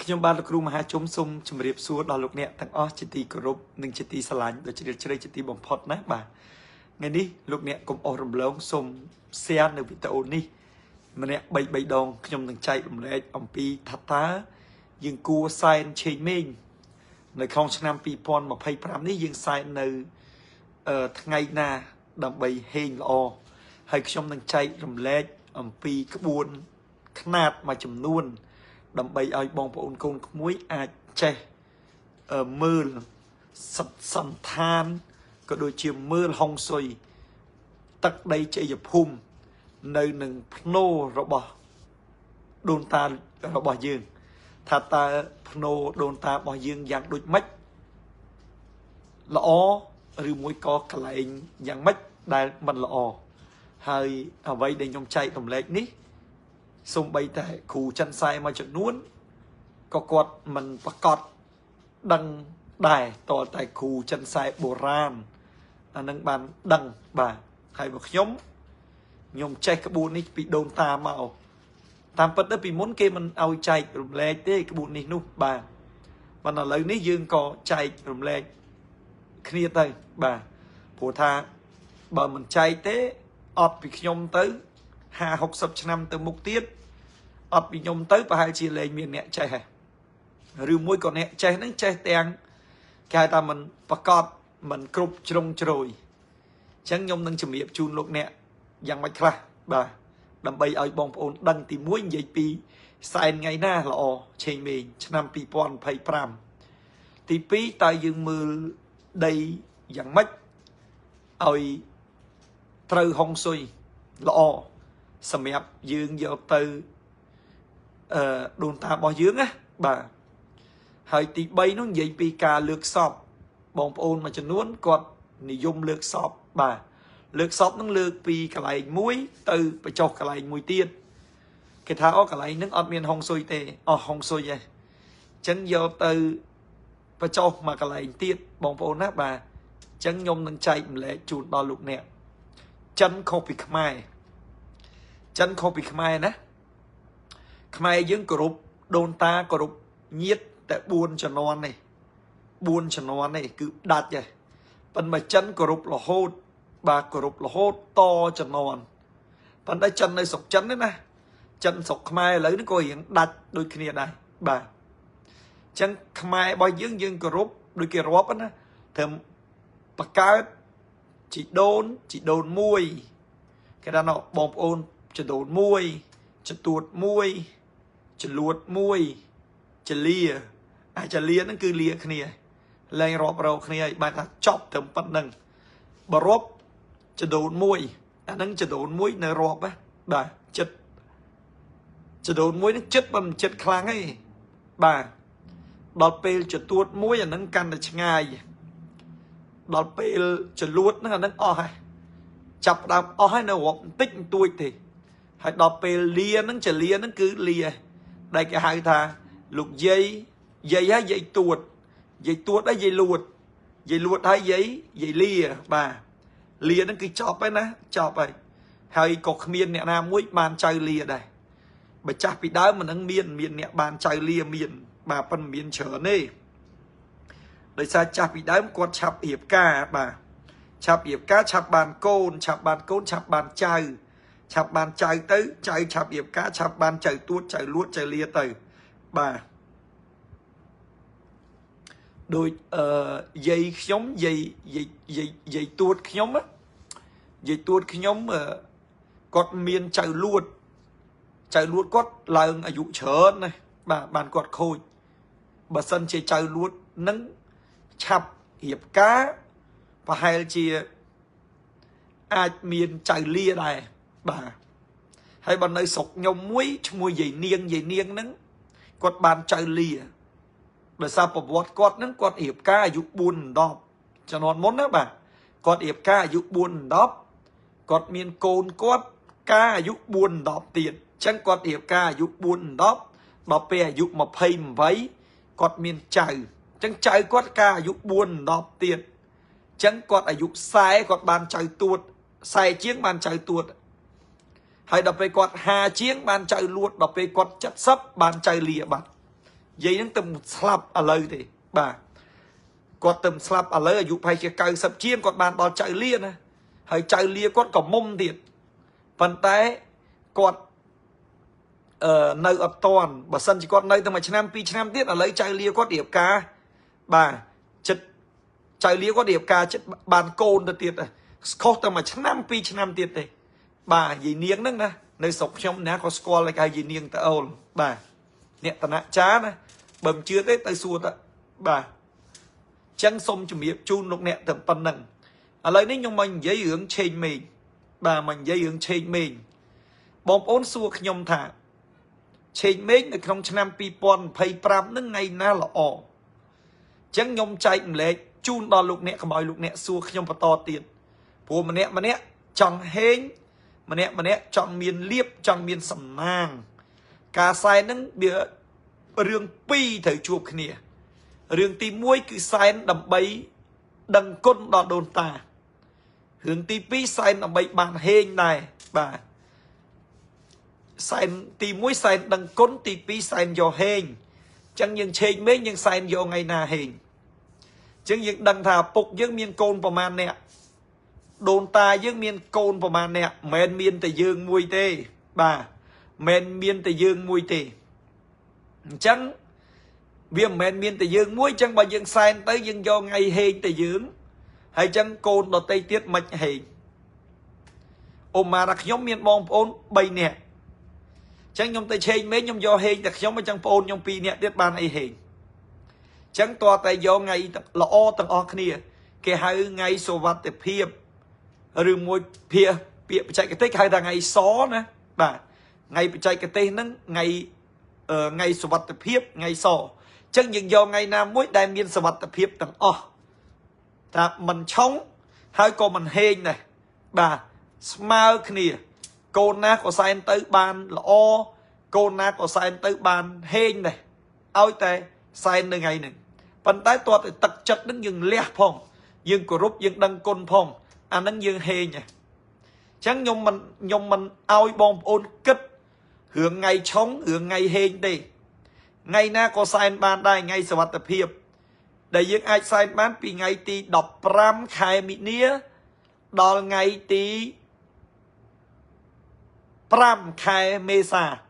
ខ្ញុំបានលោកគ្រូមហាជុំសូមជម្រាបសួរដល់លោកអ្នកទាំងអស់ជាទីគោរពនិងជាទីស្រឡាញ់ដ៏ជ្រាលជ្រៅជាទីបំផុតណាបាទថ្ងៃនេះលោកអ្នកកុំអស់រំលងសូម share នៅវីដេអូនេះម្នាក់3ដងខ្ញុំនឹងចែករំលែកអំពីថាតើយើងគួរសែនឆេងមេងនៅក្នុងឆ្នាំ2025នេះយើងសែននៅថ្ងៃណាដើម្បីហេងល្អហើយខ្ញុំនឹងចែករំលែកអំពីក្បួនខ្នាតមួយចំនួនដើម្បីឲ្យបងប្អូនកូនក្មួយអាចចេះមើលសន្តានក៏ដូចជាមើលហុងស៊ុយទឹកដីជ័យភូមិនៅនឹងភ្នោរបស់ដូនតារបស់យើងថាតើភ្នោដូនតារបស់យើងយ៉ាងដូចម៉េចល្អឬមួយក៏កន្លែងយ៉ាងម៉េចដែលមិនល្អហើយអ្វីដែលខ្ញុំចែករំលែកនេះសូម្បីតែគ្រូចិនសែមួយចំនួនក៏គាត់មិនប្រកាសដឹងដែរតើតែគ្រូចិនសែបុរាណអានឹងបានដឹងបាទហើយមកខ្ញុំចេះក្បួននេះពីដូនតាមកតាមពិតទៅពីមុនគេមិនឲ្យចែករំលែកទេក្បួននេះនោះបាទប៉ុន្តែឥឡូវនេះយើងក៏ចែករំលែកគ្នាទៅបាទព្រោះថាបើមិនចែកទេអត់ពីខ្ញុំទៅ50-60ឆ្នាំទៅមុខទៀតអត់ពីខ្ញុំទៅប្រហែលជាលែងមានអ្នកចេះហើយឬមួយក៏អ្នកចេះហ្នឹងចេះទាំងគេហៅថាមិនប្រកាសមិនគ្រប់ជ្រុងជ្រោយអញ្ចឹងខ្ញុំនឹងជំរាបជូនលោកអ្នកយ៉ាងម៉េចខ្លះបាទដើម្បីឲ្យបងប្អូនដឹងទី1និយាយពីសែនថ្ងៃណាល្អឆេងមេងឆ្នាំ2025ទី2តើយើងមើលដីយ៉ាងម៉េចឲ្យត្រូវហុងស៊ុយល្អសម្រាប់យើងយកទៅដូនតារបស់យើងណាបាទហើយទី3នោះនិយាយពីការលើកសពបងប្អូនមួយចំនួនគាត់និយមលើកសពបាទលើកសពនឹងលើកពីកន្លែងមួយទៅបញ្ចុះកន្លែងមួយទៀតគេថាអូកន្លែងហ្នឹងអត់មានហុងស៊ុយទេអស់ហុងស៊ុយឯងអញ្ចឹងយកទៅបញ្ចុះមកកន្លែងទៀតបងប្អូនណាបាទអញ្ចឹងខ្ញុំនឹងចែកម្លែកជូនដល់លោកអ្នកចិនខុសពីខ្មែរចិនខុសពីខ្មែរណាខ្មែរយើងគោរពដូនតាគោរពញាតិតែ4ជំនាន់នេះ4ជំនាន់នេះគឺដាច់ហើយប៉ុន្តែចិនគោរពរហូតបាទគោរពរហូតតជំនាន់ប៉ុន្តែចិននៅស្រុកចិននេះណាចិនស្រុកខ្មែរឥឡូវនេះក៏រៀងដាច់ដូចគ្នាដែរបាទអញ្ចឹងខ្មែររបស់យើងគោរពដូចគេរាប់ណាធ្វើបកកើតជីដូនមួយគេថាបងប្អូនជីដូនមួយចទួតមួយចលួតមួយចលាអាចលាហ្នឹងគឺលាគ្នាលែងរាប់រកគ្នាឲ្យបានថាចប់ត្រឹមប៉ុណ្្នឹងបើរាប់ចដូនមួយអាហ្នឹងចដូនមួយនៅរាប់ណាបាទចិត្តចដូនមួយហ្នឹងចិត្តមិនចិត្តខ្លាំងទេបាទដល់ពេលចទួតមួយអាហ្នឹងកាន់តែឆ្ងាយដល់ពេលចលួតហ្នឹងអាហ្នឹងអស់ហើយចាប់ដើមអស់ហើយនៅរាប់បន្តិចបន្តួចទេហើយដល់ពេលលាហ្នឹងចលាហ្នឹងគឺលាដែលគេហៅថាលោកយាយហើយយាយទួតហើយយាយលួតហើយយាយលាបាទលាហ្នឹងគឺចប់ហើយណាចប់ហើយក៏គ្មានអ្នកណាមួយបានចៅលាដែរបើចាស់ពីដើមមិននឹងមានអ្នកបានចៅលាមានបាទប៉ុន្តែមានច្រើនទេដោយសារចាស់ពីដើមគាត់ឆាប់រៀបការបាទឆាប់រៀបការឆាប់បានកូនឆាប់បានចៅឆាប់បានចៅទៅចៅឆាប់រៀបការឆាប់បានចៅទួតចៅលួតចៅលាទៅបាទដូចយាយខ្ញុំយាយទួតខ្ញុំគាត់មានចៅលួតគាត់ឡើងអាយុច្រើនណាស់បាទបានគាត់ខូចបើសិនជាចៅលួតនឹងឆាប់រៀបការប្រហែលជាអាចមានចៅលាដែរបាទហើយបើនៅស្រុកខ្ញុំមួយឈ្មោះយាយនាងហ្នឹងគាត់បានចៅលាដោយសារប្រវត្តិគាត់ហ្នឹងគាត់រៀបការអាយុ4-10ជំនាន់មុនណាបាទគាត់រៀបការអាយុ4-10គាត់មានកូនគាត់ការអាយុ4-10ទៀតអញ្ចឹងគាត់រៀបការអាយុ4-10ដល់ពេលអាយុ28គាត់មានចៅអញ្ចឹងចៅគាត់ការអាយុ4-10ទៀតអញ្ចឹងគាត់អាយុ40គាត់បានចៅទួត40ជាងបានចៅទួតហើយដល់ពេលគាត់50ជាងបានចៅលួតដល់ពេលគាត់70បានចៅលាបាត់ vậy nó tầm slap ở lời thì bà quạt tầm slap ở lời ở dụ phải cài sập chiên quạt bàn đo chạy lia nè hay chạy lia quạt có mông thiệt phần té quạt nơi ở toàn bà sân chỉ quạt nơi tầm 1 tiết ở lấy chạy lia quạt điệp ca bà chất chạy lia quạt điệp ca chất bàn côn được tiệt này khó tầm 1 tiết đây bà gì niếng đó nè nơi sọc trong ná có score lại cái gì niêng ta ôn bà nè ta nạ chá nè bầm chưa tới tay xua ta bà chẳng xong chùm hiệp chun lúc nè tầm phần nâng ở lấy ní nhưng mình giấy hướng trên mình bà mình giấy hướng trên mình bóng ôn xua nhông thả trên mình ở trong năm pi pon pay pram nâng ngày na là ổ chẳng nhông chạy lệ chun đo lúc nè không mọi lúc nè xua nhông và to tiền phù mà nè chẳng hên mà nè chọn miền liếp chọn miền sầm nang cả sai nâng bia rương pi thời chuộc nè rương tí muối cứ sai đầm bấy đằng côn đòn đồn ta hướng tí pi sai đầm bấy bàn hên này bà sai tí muối sai đằng côn tí pi sai do hên chẳng những trên mấy nhưng sai do ngày nào hên chẳng những đằng thà phục những miền côn vào màn nè đồn ta dương miên côn vào màn nè men miên tây dương mùi tê bà men miên tây dương mùi tê chẳng viêm men miên tây dương muối chẳng bà dương sai tới dương do ngày hên tây dương hay chẳng côn đó tây tiết mạch hên ôm mà đặc nhóm miên bong ôn bay nè chẳng nhóm tây chênh mấy nhóm do hên đặc nhóm mà chẳng ôn nhóm pi nè tiết ban ấy hên chẳng tòa tay do ngày là o tầng o kia kể hai ngày số vật tập hiệp rừng môi phía chạy cái tích hay là ngày xó nè bà ngày chạy cái tên nó ngày số vật tập hiệp ngày xó chẳng những do ngày nào mỗi đại miên số vật tập hiệp tầng ta mình chống hai con mình hên này bà smile kia cô na có sai tới bàn là o cô na có sai tới bàn hên này ôi tè sai nơi ngày này phần tái toát thì tật chất đứng dừng lẹ phong dừng của rút dừng đăng côn phong anh nâng dương hê nha chẳng nhông mình ao bom ôn kích hướng ngày chống hướng ngày hên đi ngày na có sai ban đây ngày sở vật tập hiệp để dương ai sai bán vì ngày tí đọc pram khai mỹ nia đó ngày tí pram khai mê sa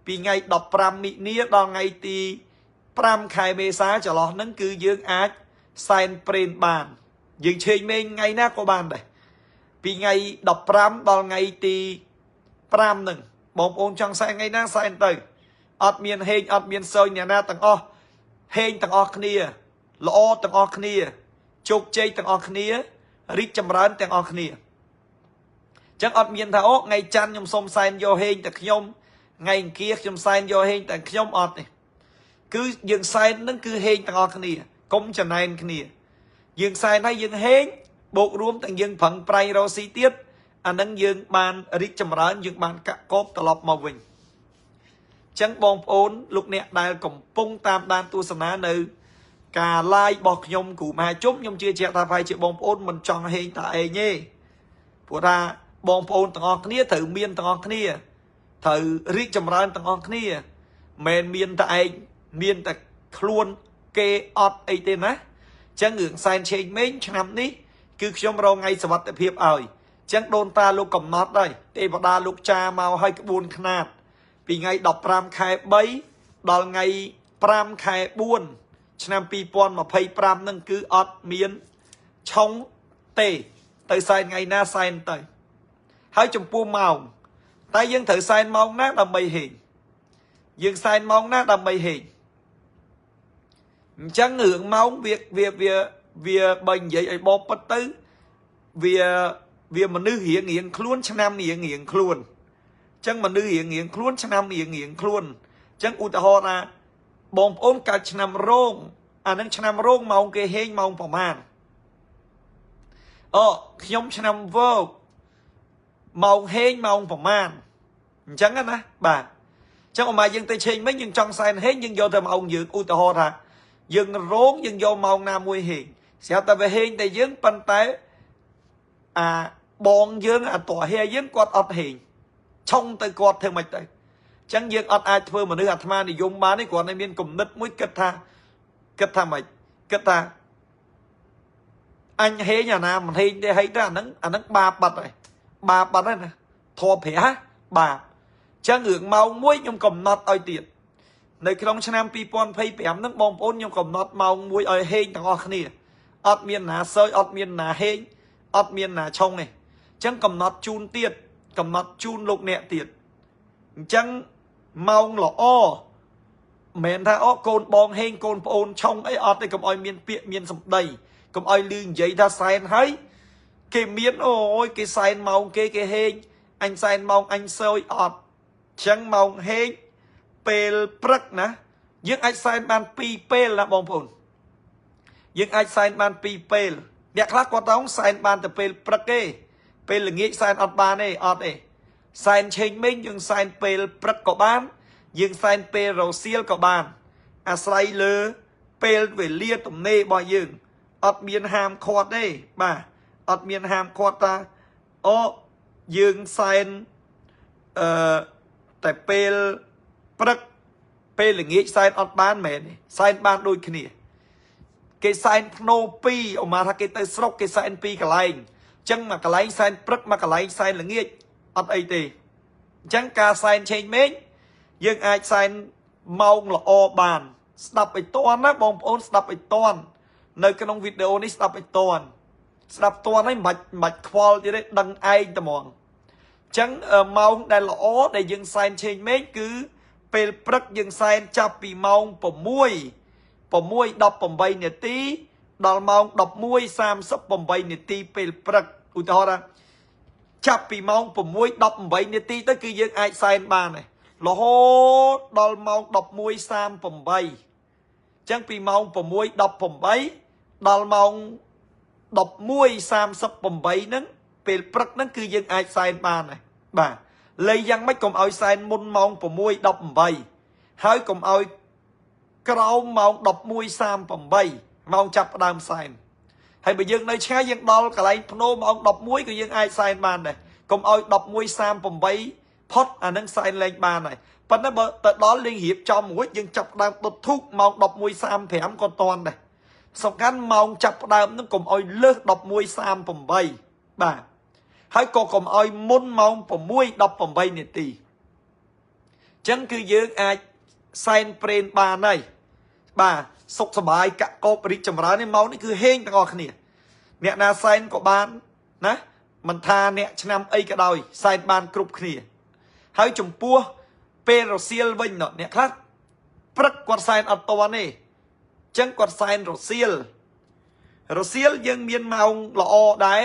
vì ngày đọc pram mỹ nia đó ngày tí pram khai mê sa cho nó nâng cư dương ai sai pren bàn dương chơi mình ngày na có bàn đây vì ngày đọc pram đó ngày tí pram nâng bóng ôn chẳng sai ngày na sai tới ọt miền hên ọt miền sơi nhà na tầng o hên tầng o khnia lo tầng o khnia chục chơi tầng o khnia rít chầm rán tầng o khnia chẳng ọt miền thảo ốc ngày chăn nhom xôm sai do hên tầng nhom ngày kia nhom sai do hên tầng nhom ọt này cứ dừng sai nó cứ hên tầng o khnia cũng chẳng này khnia dừng sai hay dừng hên bộ rùm tầng dừng phận pray rô si tiết anh nâng dừng bàn rít chầm rán dừng bàn cả cốp tà lọc màu vinh chẳng bong ôn lúc nè đại cổng pung tam đan tu sanh nữ cả lai bọc nhom cụ mà chốt nhom chưa chẹt ta phải chịu bong ôn mình chọn hình tại nhé của ta bong ôn tầng ngọc nia thử miên tầng ngọc nia thử rít chầm rán tầng ngọc nia men miên tại miên tại luôn kê ọt ấy tên á chẳng ngưỡng sai trên mấy năm ní cứ trong rau ngay sập tập hiệp ơi chẳng đôn ta lúc cầm nót đây tê vào đa lúc cha màu hay cái buồn khát vì ngày đọc pram khai bấy đó ngày pram khai buôn năm pi pon mà pay pram nâng cứ ọt miên chống tê tới sai ngày na sai tới hai chùm pu màu tay dân thử sai mong nát đầm bầy hình dân sai mong nát đầm bầy hình chẳng hưởng mong việc bệnh vậy ấy bóp bất tứ vì mà nữ hiện hiện luôn chẳng nam hiện hiện luôn chẳng mà nữ hiện hiện luôn chẳng nam hiện hiện luôn chẳng u ta ho ra bom ôm cả chẳng nam rong anh đang chẳng nam rong mong cái hên mong phòng hàn nhóm chẳng nam vô mong hên mong phòng hàn chẳng á bà chẳng mà dân tây trên mấy dân trong sai hết nhưng do thầm ông dược u ta ho ra dân rốn dân do mong nam mùi hiền sẽ ta về hên tại dân pan tế bọn dân tòa hè dân quạt ọt hiền trong tay quạt theo mạch đây chẳng dương ọt ai thưa mà nữ hạt ma thì dùng bán ấy còn này miên cùng nứt mũi kết tha mày kết tha anh hế nhà nam mình hế thấy ra nắng ba bật này nè thò phẻ bà chẳng ngưỡng màu mũi nhung cầm nọt oi tiệtในครองชนะปีปอนไพ่แปมนั่งมองปนยังกับนอดเมามวยเอ้ยเฮงต่างออกนี่อดเมียนหนาเซยอดเมียนหนาเฮงอดเมียนหนาชงนี่จังกับนอดจูนเตียดกับนอดจูนลูกเนะเตียดจังเมาหล่ออ้อเหม็นท่าอ้อโกนบองเฮงโกนปนชงไอ้อดได้กับอ้อยเมียนเปียเมียนสมได้กับอ้อยลืงใหญ่ท่าไซน์ให้เกเมียนโอ้ยเกไซน์เมาเกเฮงอันไซน์เมาอันเซยอดจังเมาเฮงเปลปรักนะยังไอไซน์มันปีเปลนะบองพลยังไอไซน์มันปีเปลเด็กลักกว่าต้องไซน์มันแต่เปลปรักเก้เปลหรืองี้ไซน์อดบานเออดเอไซน์เชงเม้งยังไซน์เปลปรักกบ้านยังไซน์เปลเราเซียลกบ้านอาศัยเลอเปลเวเลียตุ่มเน่บ่อยยังอดเมียนหามคอดได้บ่าอดเมียนหามคอดตาอ๋อยังไซน์แต่เปลปรักเปลหรืองี้ไซน์อดบ้านแม่นี่ไซน์บ้านโดยขี้เกไซน์โนปีออกมาถ้าเกตสโลกเกไซน์ปีกะไรจังมากะไรไซน์ปรักมากะไรไซน์หรืองี้อดไอตีจังกาไซน์เชงเม้งยังไอไซน์เมาหล่อบานสตับไปตอนนะบองโอนสตับไปตอนในกระนองวิดีโอนี้สตับไปตอนสตับตอนให้มัดควอลจะได้ดังไอตะมองจังเมาได้หล่อได้ยังไซน์เชงเม้งคือเปลปรักยังไซน์จับปีเมาปมวยดับปมใบเนตีดอลเมาดับมวยสามสับปมใบเนตีเปลปรักอุทธรณ์จับปีเมาปมวยดับปมใบเนตีนั่นคือยังไอไซน์บ้านเลยโลโหดอลเมาดับมวยสามปมใบจังปีเมาปมวยดับปมใบดอลเมาดับมวยสามสับปมใบนั้นเปลปรักนั่นคือยังไอไซน์บ้านเลยบ่าเลยยังไม่กลมเอาไซน์มุนมองปมวยดับปมใบให้กลมเอากราวมองดับมวยสามปมใบมองจับดามไซน์ให้ไปยังในแช่ยังดอลกะไรพโนมองดับมวยก็ยังไอไซน์บ้านเลยกลมเอาดับมวยสามปมใบพอดอันนั้นไซน์แรงบ้านเลยปัจจุบันแต่ดอลเลี้ยงหีบจอมหัวยังจับดามตดทุกมองดับมวยสามแผงก่อนตอนเลยสำคัญมองจับดามนั่นกลมเอาเลิกดับมวยสามปมใบบ่าให้ก็กลมเอามุนมองปมวยดับปมใบเนี่ยตีจังคือยังไอไซน์เปรนบานในบ่าสุขสบายกะกบริจมราในเมานี่คือเฮงต่างออกเนี่ยนาไซน์ก็บานนะมันทาเนี่ยชนะไอ้กระดอยไซน์บานกรุบขี้ให้จมปัวเปโรเซียลวิ่งเนาะเนี่ยครับปรักกวาดไซน์อัตวันนี่จังกวาดไซน์โรเซียลยังมีเมาหล่อได้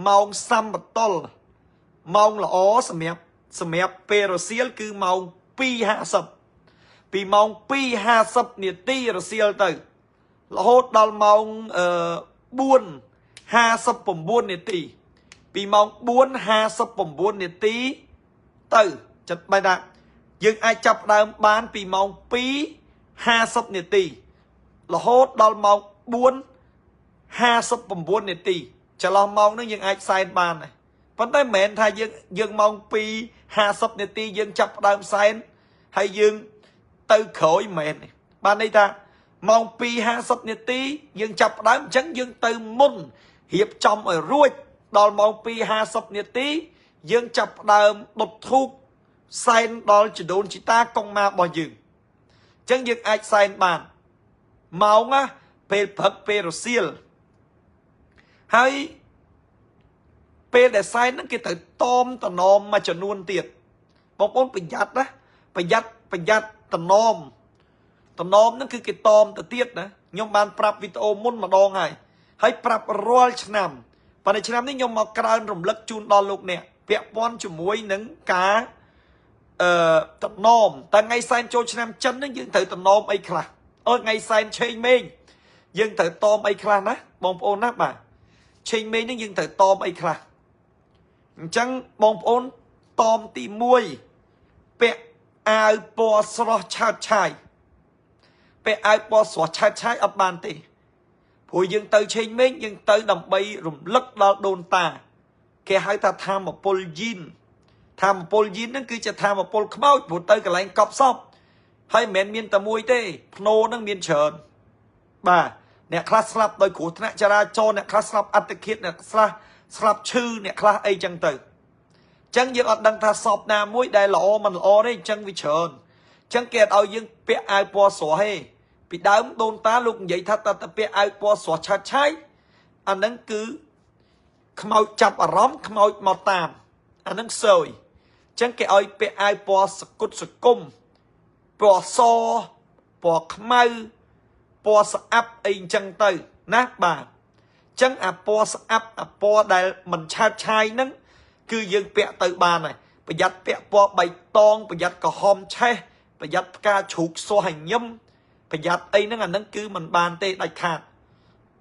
เมาซัมบัตตอลเมาหล่อสมัยเปโรเซียลคือเมาปี50ปีเมาปี50เนี่ยตีโรเซียลตื่นแล้วโหดดอลเมาบุญ50ผมบุญเนี่ยตีปีเมาบุญ50ผมบุญเนี่ยตีตื่นจัดไปนะยังไอจับดามบ้านปีเมาปี50เนี่ยตีแล้วโหดดอลเมาบุญ50ผมบุญเนี่ยตีจะลองมองนั่นยังไอไซน์บ้านเลยเพราะได้เหม็นถ้ายังมองปี50เนี่ยตียังจับดามไซน์ให้ยังtừ khởi mền ban đây ta mong pi 50 นาทียังจับได้จังยังtừมุนเหียบจอมở ruột đòi mong pi 50 นาทียังจับได้บททุกไซน์ดอลจะโดนจิตากองมาบ่อยยังจังยังไอไซน์บานเมาอ่ะเปรพักเปรเซียลให้เปรแต่ไซน์นั่นคือแต่ต้มตะนอมมาจนวนเตียดบอกว่าประหยัดนะประหยัดตะนอมนั่นคือกิตอมตะเตียดนะยมบานปรับวิดีโอมุนมาดองให้ปรับรัวชนำปัจจุบันนี้ยมมากรานรมลักจูนดอลลูกเนี่ยเปียป้อนจุ่มวยหนึ่งกาตะนอมแต่ไงไซน์โจชนำจันนั่นยังถือตะนอมไอ้คลาไงไซน์เชงเมงยังถือตอมไอ้คลานะบองโอนนะบ่าเชงเมงนั่นยังถือตอมไอ้คลาจังบองโอนตอมตีมวยเปียอาปอสระชาชายไปอาปอสระชาชายอับบานตีผู้ยังเตยเชงเม้งยังเตยดำใบรุมลักดอโดนตาแกให้ตาทำมาปลยิน tham pol yin nó cứ cho tham pol khmau một tới cái lạnh cọp sop hay mền miên tà mùi tê nô nó miên trơn bà nè class slap đôi của thằng cha ra cho nè class slap ăn tịch nè slap chư nè class ấy chẳng từ chẳng những ở đằng ta sọp nà mũi đại lọ mình lọ đấy chẳng vì trơn chẳng kẹt ở những bé ai po sổ hay bị đám đôn ta lúc vậy ta bé ai po sổ chát cháy anh đang cứ khmau chập ở róm khmau màu tàm anh đang sôi chẳng kẹt ở bé ai po sực cung po so po khmau po áp ấy chẳng từ nát bà chẳng po áp po đại mình chát cháy nâng cứ dương bẹ từ bà này bây giờ bẹ po bày tong bây giờ có hôm che bây giờ ca chụp so hành nhâm bây giờ ấy nó là nâng cứ mình bàn tê đại khát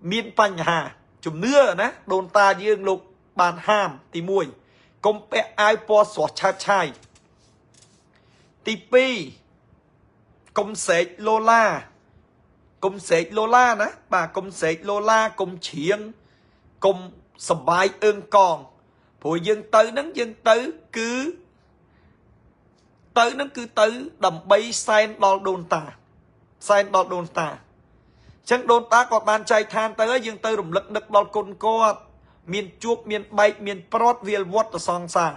miên panh hà chùm nưa nè đồn ta dương lục bàn hàm thì mùi công bẹ ai po sọ cha chai tí pi công sệt lô la nè bà công sệt lô la công chiêng công sầm bài ương còn phùi dân tới nắng dân tới cứ đầm bay sen đo đồn ta chẳng đồn ta còn bàn chạy than tới dân tới rùng lực đo côn co miền chuột miền bay miền prot viền vót ở song xa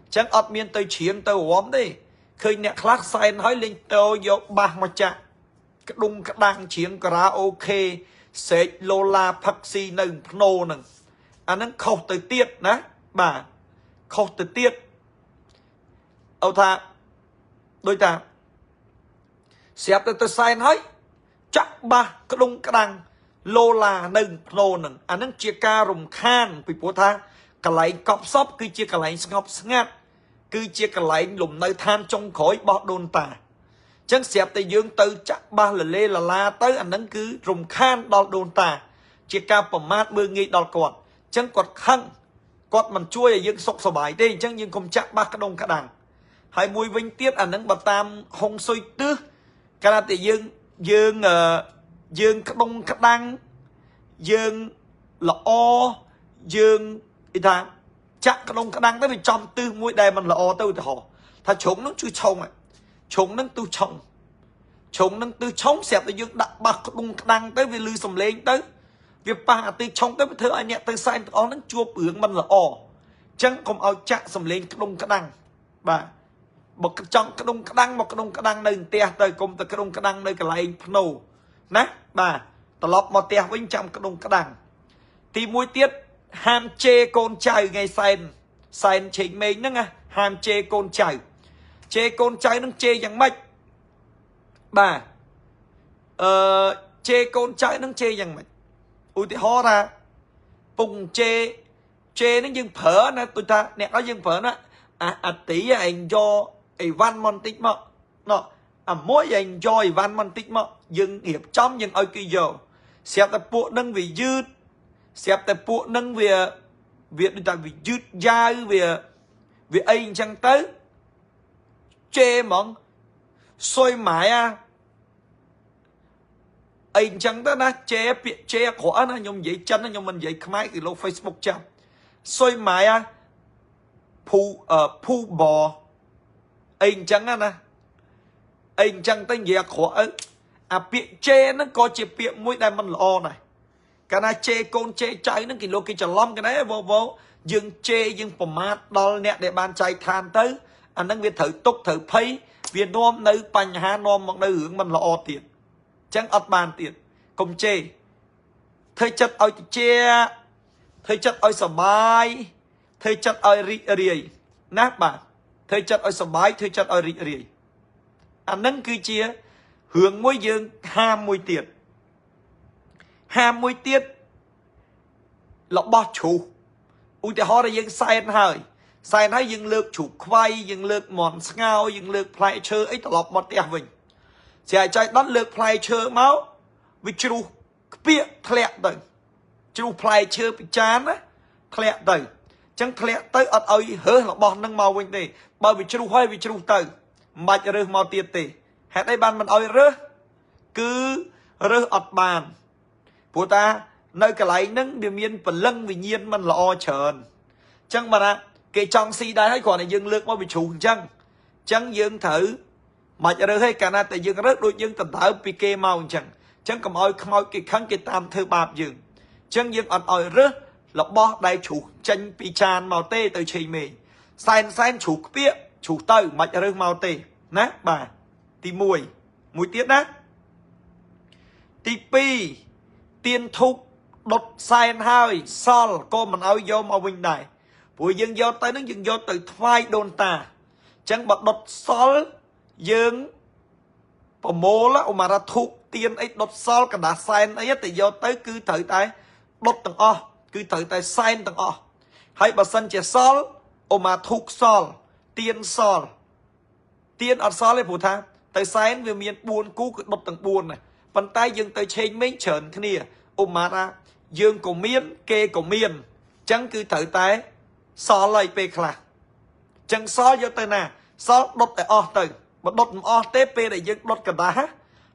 chẳng ọt miền tới chiến tới ốm đi khơi nè khác sen hỏi lên tôi vô ba mà chạ cái đung cái đang chiến karaoke sẽ lô la paxi nâng nô nâng anh nâng khâu tới tiết ná bà khâu tới tiết âu tha đôi ta xếp tới sai nói chắc ba cái đung cái đằng lô là nâng nô nâng anh nâng chia ca rùng khan vì bố tha cả lại cọp sóc cứ chia cả lại ngọc ngát cứ chia cả lại lùm nơi than trong khói bọt đồn ta chẳng xếp tới dương tư chắc ba là lê là la tới anh nâng cứ rùng khan đo đồn ta chia ca bầm mát mưa nghi đo quạt chẳng quạt khăn quạt mình chui ở dương sọc sọ bài đây chẳng nhưng không chắc ba cái đông cái đằng hai mùi vinh tiết anh nâng bà tam hông xôi tứ cái là thì dương cái đông cái đằng dương là o dương ý ta chắc cái đông cái đằng tới vì trong tư mũi đây mình là o tư thì họ thà chúng nó chưa trông chúng nó tư trông chúng nó tư trông xẹp thì dương đặt ba cái đông cái đằng tới vì lư sầm lên tới việc bà từ trong tới thơ anh nhẹ từ sai nó chua bướng mình là o chẳng không ao chạm sầm lên cái đông cái đằng bà một cái trong cái đông cái đằng một cái đông cái đằng nơi tia tới cùng từ cái đông cái đằng nơi cái lại nổ nè bà tờ lọp một tia với trong cái đông cái đằng thì mũi tiết ham chê con trai ngày sen chính mình nữa nghe ham chê con trai nó chê chẳng mạch bà chê con trai nó chê chẳng mạch ui thì ho ra bùng chê nó dừng phở nè tụi ta nè nó dừng phở nè tí anh do văn môn tích mọ nó mỗi anh do văn môn tích mọ dừng hiệp trong dừng ơi kia giờ xếp ta bộ nâng vì dứt xếp ta bộ nâng về việc người ta vì dứt dai về anh chẳng tới chê mong xôi mãi anh chẳng tới na chê khỏa na nhung vậy chân na nhung mình vậy khai cái lô Facebook chăm xôi mãi phu bò anh chẳng na anh chẳng tới vậy khỏa biện chê nó có chỉ biện mũi đây mình lo này cái này chê con chê cháy nó cái lô cái chả lom cái đấy vô dừng chê dừng phẩm mát đó nè để bàn chạy than tới anh đang việc thử túc thử thấy việc nôm nơi bành hà nôm một nơi hướng mình lo tiền chẳng ớt bàn tiền công chê thời chất ơi chê thời chất ơi sờ bài thời chất ơi rì nát bà thời chất ơi sờ bài thời chất ơi rì anh nâng cứ chia hướng môi dương ham môi tiết là bỏ chủ ui thì họ là dương sai nói dương lược chủ quay dương lược mòn ngao dương lược play chơi ấy lọc một tè mình sẽ chạy đón lược play chơi máu vì chú bịa thẹn tới chú play chơi bị chán á thẹn tới chẳng thẹn tới ở ơi hứa là bỏ nâng màu mình đi bởi vì chú hơi vì chú tới mạch rơ màu tiết tì hãy đây bàn mình ơi rơ cứ rơ ọt bàn của ta nơi cái lại nâng điều miên phần lân vì nhiên mình là o trờn chẳng mà គេចង់ស៊ីដែរហើយគ្រាន់តែយើងលើកមកវិជ្រុអញ្ចឹងយើងត្រូវមិនរើសទេកាលណាតែយើងរើសដូចយើងដណ្ដើមពីគេមកអញ្ចឹងកុំឲ្យខ្មោចគេខឹងគេតាមធ្វើបាបយើងអញ្ចឹងយើងអត់ឲ្យរើសរបស់ដែលជ្រុះចេញពីចានមកទេទៅឆេងមេងសែនជ្រុះខ្ពាកជ្រុះទៅមិនរើសមកទេណាបាទទី1មួយទៀតណាទី2ទៀនធូបដុតសែនហើយសល់ក៏មិនឲ្យយកមកវិញដែរព្រោះយើងយកទៅនឹងយើងយកទៅថ្វាយដូនតាអញ្ចឹងបើដុតសល់យើងប្រមូលឧមារធូបទៀនអីដុតសល់កណ្ដាស់សែនអីទៅយកទៅគឺត្រូវតែដុតទាំងអស់គឺត្រូវតែសែនទាំងអស់ហើយបើសិនជាសល់ឧមាធូបសល់ទៀនសល់ទៀនអត់សល់ទេព្រោះថាទៅសែនវាមាន4គូគឺដុតទាំង4ណាប៉ុន្តែយើងទៅឆេងមេងច្រើនគ្នាឧមាថាយើងក៏មានគេក៏មានអញ្ចឹងគឺត្រូវតែសល់ហើយពេលខ្លះអញ្ចឹងសល់យកទៅណាសល់ដុតតែអស់ទៅបើដុតមិនអស់ទេពេលដែលយើងដុតกระดาษ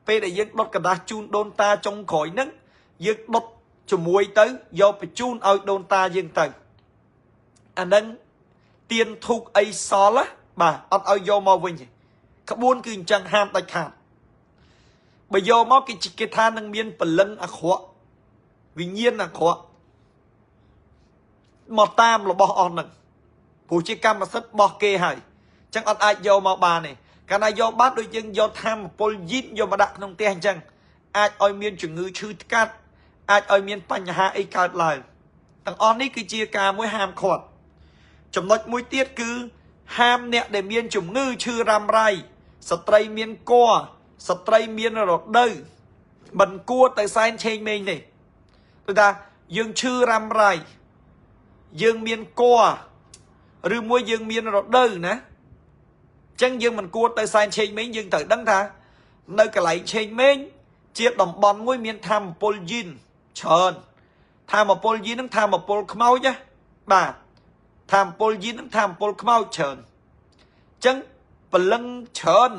ពេលដែលយើងដុតกระดาษជូនដូនតាចុងក្រោយហ្នឹងយើងដុតជាមួយទៅយកបញ្ជូនឲ្យដូនតាយើងទៅអាហ្នឹងទៀនធូបអីសល់បាទអត់ឲ្យយកមកវិញក្បួនគឺអញ្ចឹងហាមដាច់ខាតបើយកមកគេថានឹងមានពលឹងអាក្រក់វិញ្ញាណអាក្រក់មកតាមរបស់អស់ហ្នឹងព្រោះជាកម្មសិទ្ធិរបស់គេហើយអញ្ចឹងអត់អាចយកមកបានទេកាលណាយកបានដូចយើងយកធម្មពលយីតយកមកដាក់ក្នុងផ្ទះអញ្ចឹងអាចឲ្យមានជំងឺឈឺថ្កាត់អាចឲ្យមានបញ្ហាអីកើតឡើងទាំងអស់នេះគឺជាការមួយហាមឃាត់ចំណុចមួយទៀតគឺហាមអ្នកដែលមានជំងឺឈឺរ៉ាំរ៉ៃស្ត្រីមានគភ៌ស្ត្រីមានរដូវមិនគួរទៅសែនឆេងមេងទេគឺថាយើងឈឺរ៉ាំរ៉ៃយើងមានគភ៌ឬមួយយើងមានរដូវណាអញ្ចឹងយើងមិនគួរទៅសែនឆេងមេងយើងត្រូវដឹងថានៅកន្លែងឆេងមេងជាតំបន់មួយមានធម្មពលយីនច្រើនធម្មពលយីននឹងធម្មពលខ្មោចណាបាទធម្មពលយីននឹងធម្មពលខ្មោចច្រើនអញ្ចឹងពលឹងច្រើន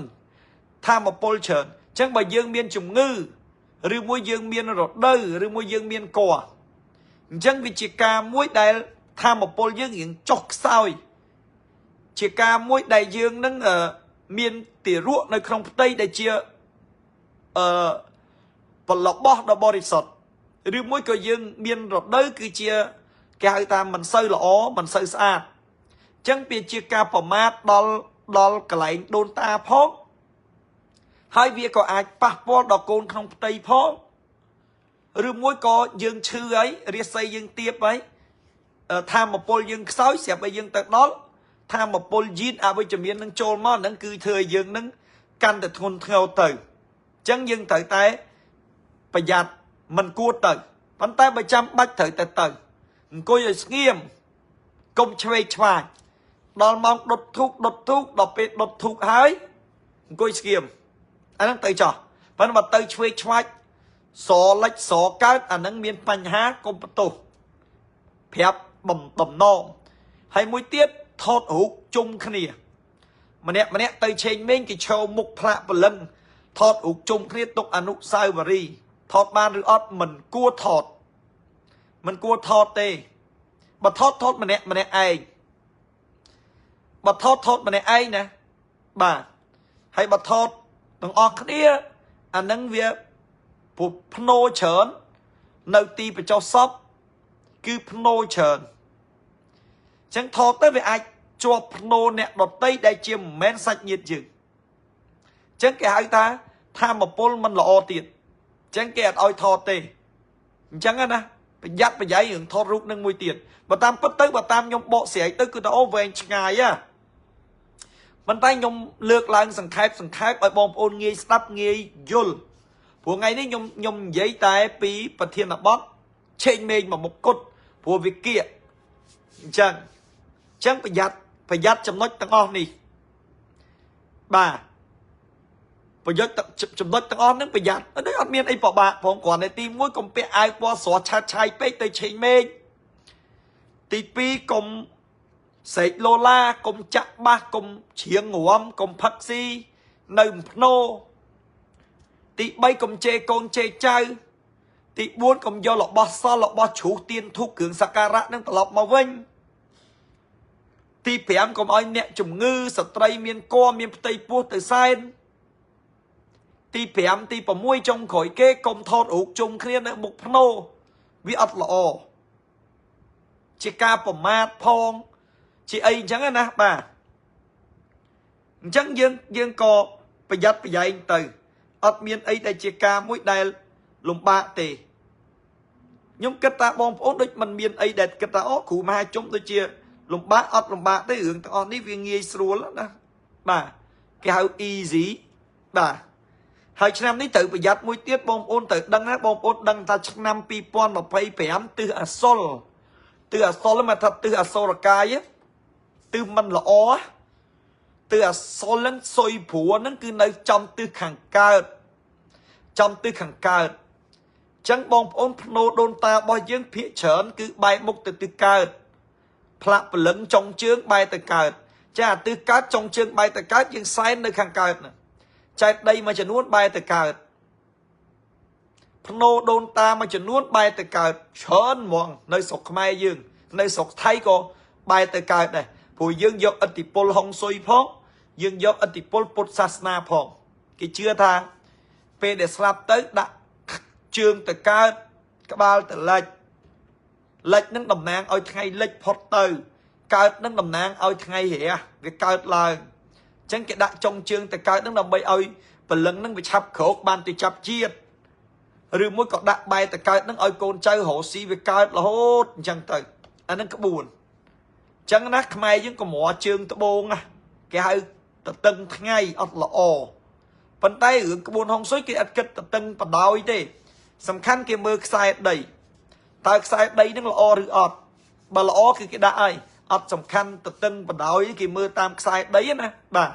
ធម្មពលច្រើនអញ្ចឹងបើយើងមានជំងឺឬមួយយើងមានរដូវឬមួយយើងមានគភ៌អញ្ចឹងវាជាការមួយដែលធម្មពលយើងរៀងចុះខ្សោយជាការមួយដែលយើងនឹងមានទារកនៅក្នុងផ្ទៃដែលជាបលបោះដ៏បរិសុទ្ធឬមួយក៏យើងមានរដូវគឺជាគេហៅថាមិនសូវល្អមិនសូវស្អាតអញ្ចឹងវាជាការប្រមាថដល់កន្លែងដូនតាផងហើយវាក៏អាចប៉ះពាល់ដល់កូនក្នុងផ្ទៃផងឬមួយក៏យើងឈឺហើយរាសីយើងទាបហើយធម្មពលយើងខ្សោយស្រាប់តែយើងទៅដល់ធម្មពលយីនអវិជ្ជមាននឹងចូលមកហ្នឹងគឺធ្វើឲ្យយើងនឹងកាន់តែធ្ងន់ធ្ងរទៅអញ្ចឹងយើងត្រូវតែប្រយ័ត្នមិនគួរទៅប៉ុន្តែបើចាំបាច់ត្រូវទៅអង្គុយឲ្យស្ងៀមកុំឆ្វេងឆ្វាយដល់ម៉ោងដុតធូបដល់ពេលដុតធូបហើយអង្គុយស្ងៀមអាហ្នឹងទៅចោះប៉ុន្តែបើទៅឆ្វេងឆ្វាយសលិចសកើតអាហ្នឹងមានបញ្ហាកុំបន្ទោសប្រាប់បំណងហើយមួយទៀតថតរូបជុំគ្នាម្នាក់ទៅឆេងមេងគេឈោមុខផ្លាកពលឹងថតរូបជុំគ្នាទុកអនុស្សាវរីយ៍ថតបានឬអត់មិនគួរថតទេបើថតម្នាក់ឯងបើថតម្នាក់ឯងណាបាទហើយបើថតទាំងអស់គ្នាអានឹងវាភ្នោច្រើននៅទីបញ្ចុះសពគឺភ្នោច្រើនអញ្ចឹងថតទៅវាអាចជាប់ភ្នោអ្នកដតីដែលជាមិនមែនសាច់ញាតិយើងអញ្ចឹងគេហៅថាធម្មពលមិនល្អទៀតអញ្ចឹងគេអត់ឲ្យថតទេអញ្ចឹងណាប្រយ័ត្នប្រយែងរឿងថតរូបនឹងមួយទៀតបើតាមពិតទៅបើតាមខ្ញុំបកស្រាយទៅគឺថាអូវែងឆ្ងាយប៉ុន្តែខ្ញុំលើកឡើងសង្ខេបឲ្យបងប្អូនងាយស្ដាប់ងាយយល់ព្រោះថ្ងៃនេះខ្ញុំនិយាយតែពីប្រធានបទឆេងមេងមកមុខគត់ព្រោះវាគៀកអញ្ចឹងប្រយ័ត្នចំណុចទាំងអស់នេះបាទប្រយុទ្ធចំណុចទាំងអស់ហ្នឹងប្រយ័ត្នដូចអត់មានអីពិបាកផងគ្រាន់តែទី1កុំពាក់អាវពណ៌ស្រស់ឆាតឆាយពេកទៅឆេងមេឃទី2កុំសេកឡូឡាកុំចាក់បាសកុំជ្រៀងរំកុំផឹកស៊ីនៅភ្នោទី3កុំជេរកូនជេរចៅទី4កុំយករបស់សល់របស់ជ្រុះទៀនធូបគ្រឿងសក្ការៈនឹងត្រឡប់មកវិញ ទី5កុំឲ្យអ្នកជំងឺស្ត្រីមានគមមានផ្ទៃពោះទៅសែនទី5ទី6ចុងក្រោយគេកុំថតរូបជុំគ្នានៅមុខភ្នោវាអត់ល្អជាការប្រមាថផងជាអីអញ្ចឹងណាបាទអញ្ចឹងយើងក៏ប្រយ័ត្នប្រយែងទៅអត់មានអីដែលជាការមួយដែលលំបាកទេខ្ញុំគិតថាបងប្អូនដូចមិនមានអីដែលគិតថាអូគ្រូមហាជុំដូចជាលំបាកអត់លំបាកទេរឿងទាំងអស់នេះវាងាយស្រួលណាបាទគេហៅ easy បាទហើយឆ្នាំនេះត្រូវប្រយ័ត្នមួយទៀតបងប្អូនត្រូវដឹងណាបងប្អូនដឹងថាឆ្នាំ2025ទិសអាសុលមកថាទិសអសុរកាយទិសមិនល្អទិសអាសុលហ្នឹងសុយព្រោះហ្នឹងគឺនៅចំទិសខាងកើតចំទិសខាងកើតចឹងបងប្អូនភ្នោដូនតារបស់យើងភាកច្រើនគឺបែរមុខទៅទិសកើតផ្លាក់ព្រលឹងចុងជើងបែរទៅកើតចាអាទិសកើតចុងជើងបែរទៅកើតយើងសែននៅខាងកើតណាចែកដីមួយចំនួនបែរទៅកើតភ្នោដូនតាមួយចំនួនបែរទៅកើតច្រើនហ្មងនៅស្រុកខ្មែរយើងនៅស្រុកថៃក៏បែរទៅកើតដែរព្រោះយើងយកឥទ្ធិពលហុងស៊ុយផងយើងយកឥទ្ធិពលពុទ្ធសាសនាផងគេជឿថាពេលដែលស្លាប់ទៅដាក់ជើងទៅកើតក្បាលទៅលិចនឹងតំណាងឲ្យថ្ងៃលិចផុតទៅកើតនឹងតំណាងឲ្យថ្ងៃរះវាកើតឡើងអញ្ចឹងគេដាក់ចុងជើងទៅកើតនឹងដើម្បីឲ្យព្រលឹងនឹងវាឆាប់ក្រោកបានទៅចាប់ជាតិឬមួយក៏ដាក់បែរទៅកើតនឹងឲ្យកូនចៅរស់ស៊ីវាកើតរហូតអញ្ចឹងទៅអានឹងក្បួនអញ្ចឹងណាខ្មែរយើងកម្រជើងត្បូងណាគេហៅតតឹងថ្ងៃអត់ល្អប៉ុន្តែរឿងក្បួនហុងស៊ុយគេអត់គិតតតឹងបដោយទេសំខាន់គេមើលខ្សែដីតើខ្សែដីនឹងល្អឬអត់បើល្អគឺគេដាក់ឲ្យអត់សំខាន់តតឹងបដោយគេមើលតាមខ្សែដីណាបាទ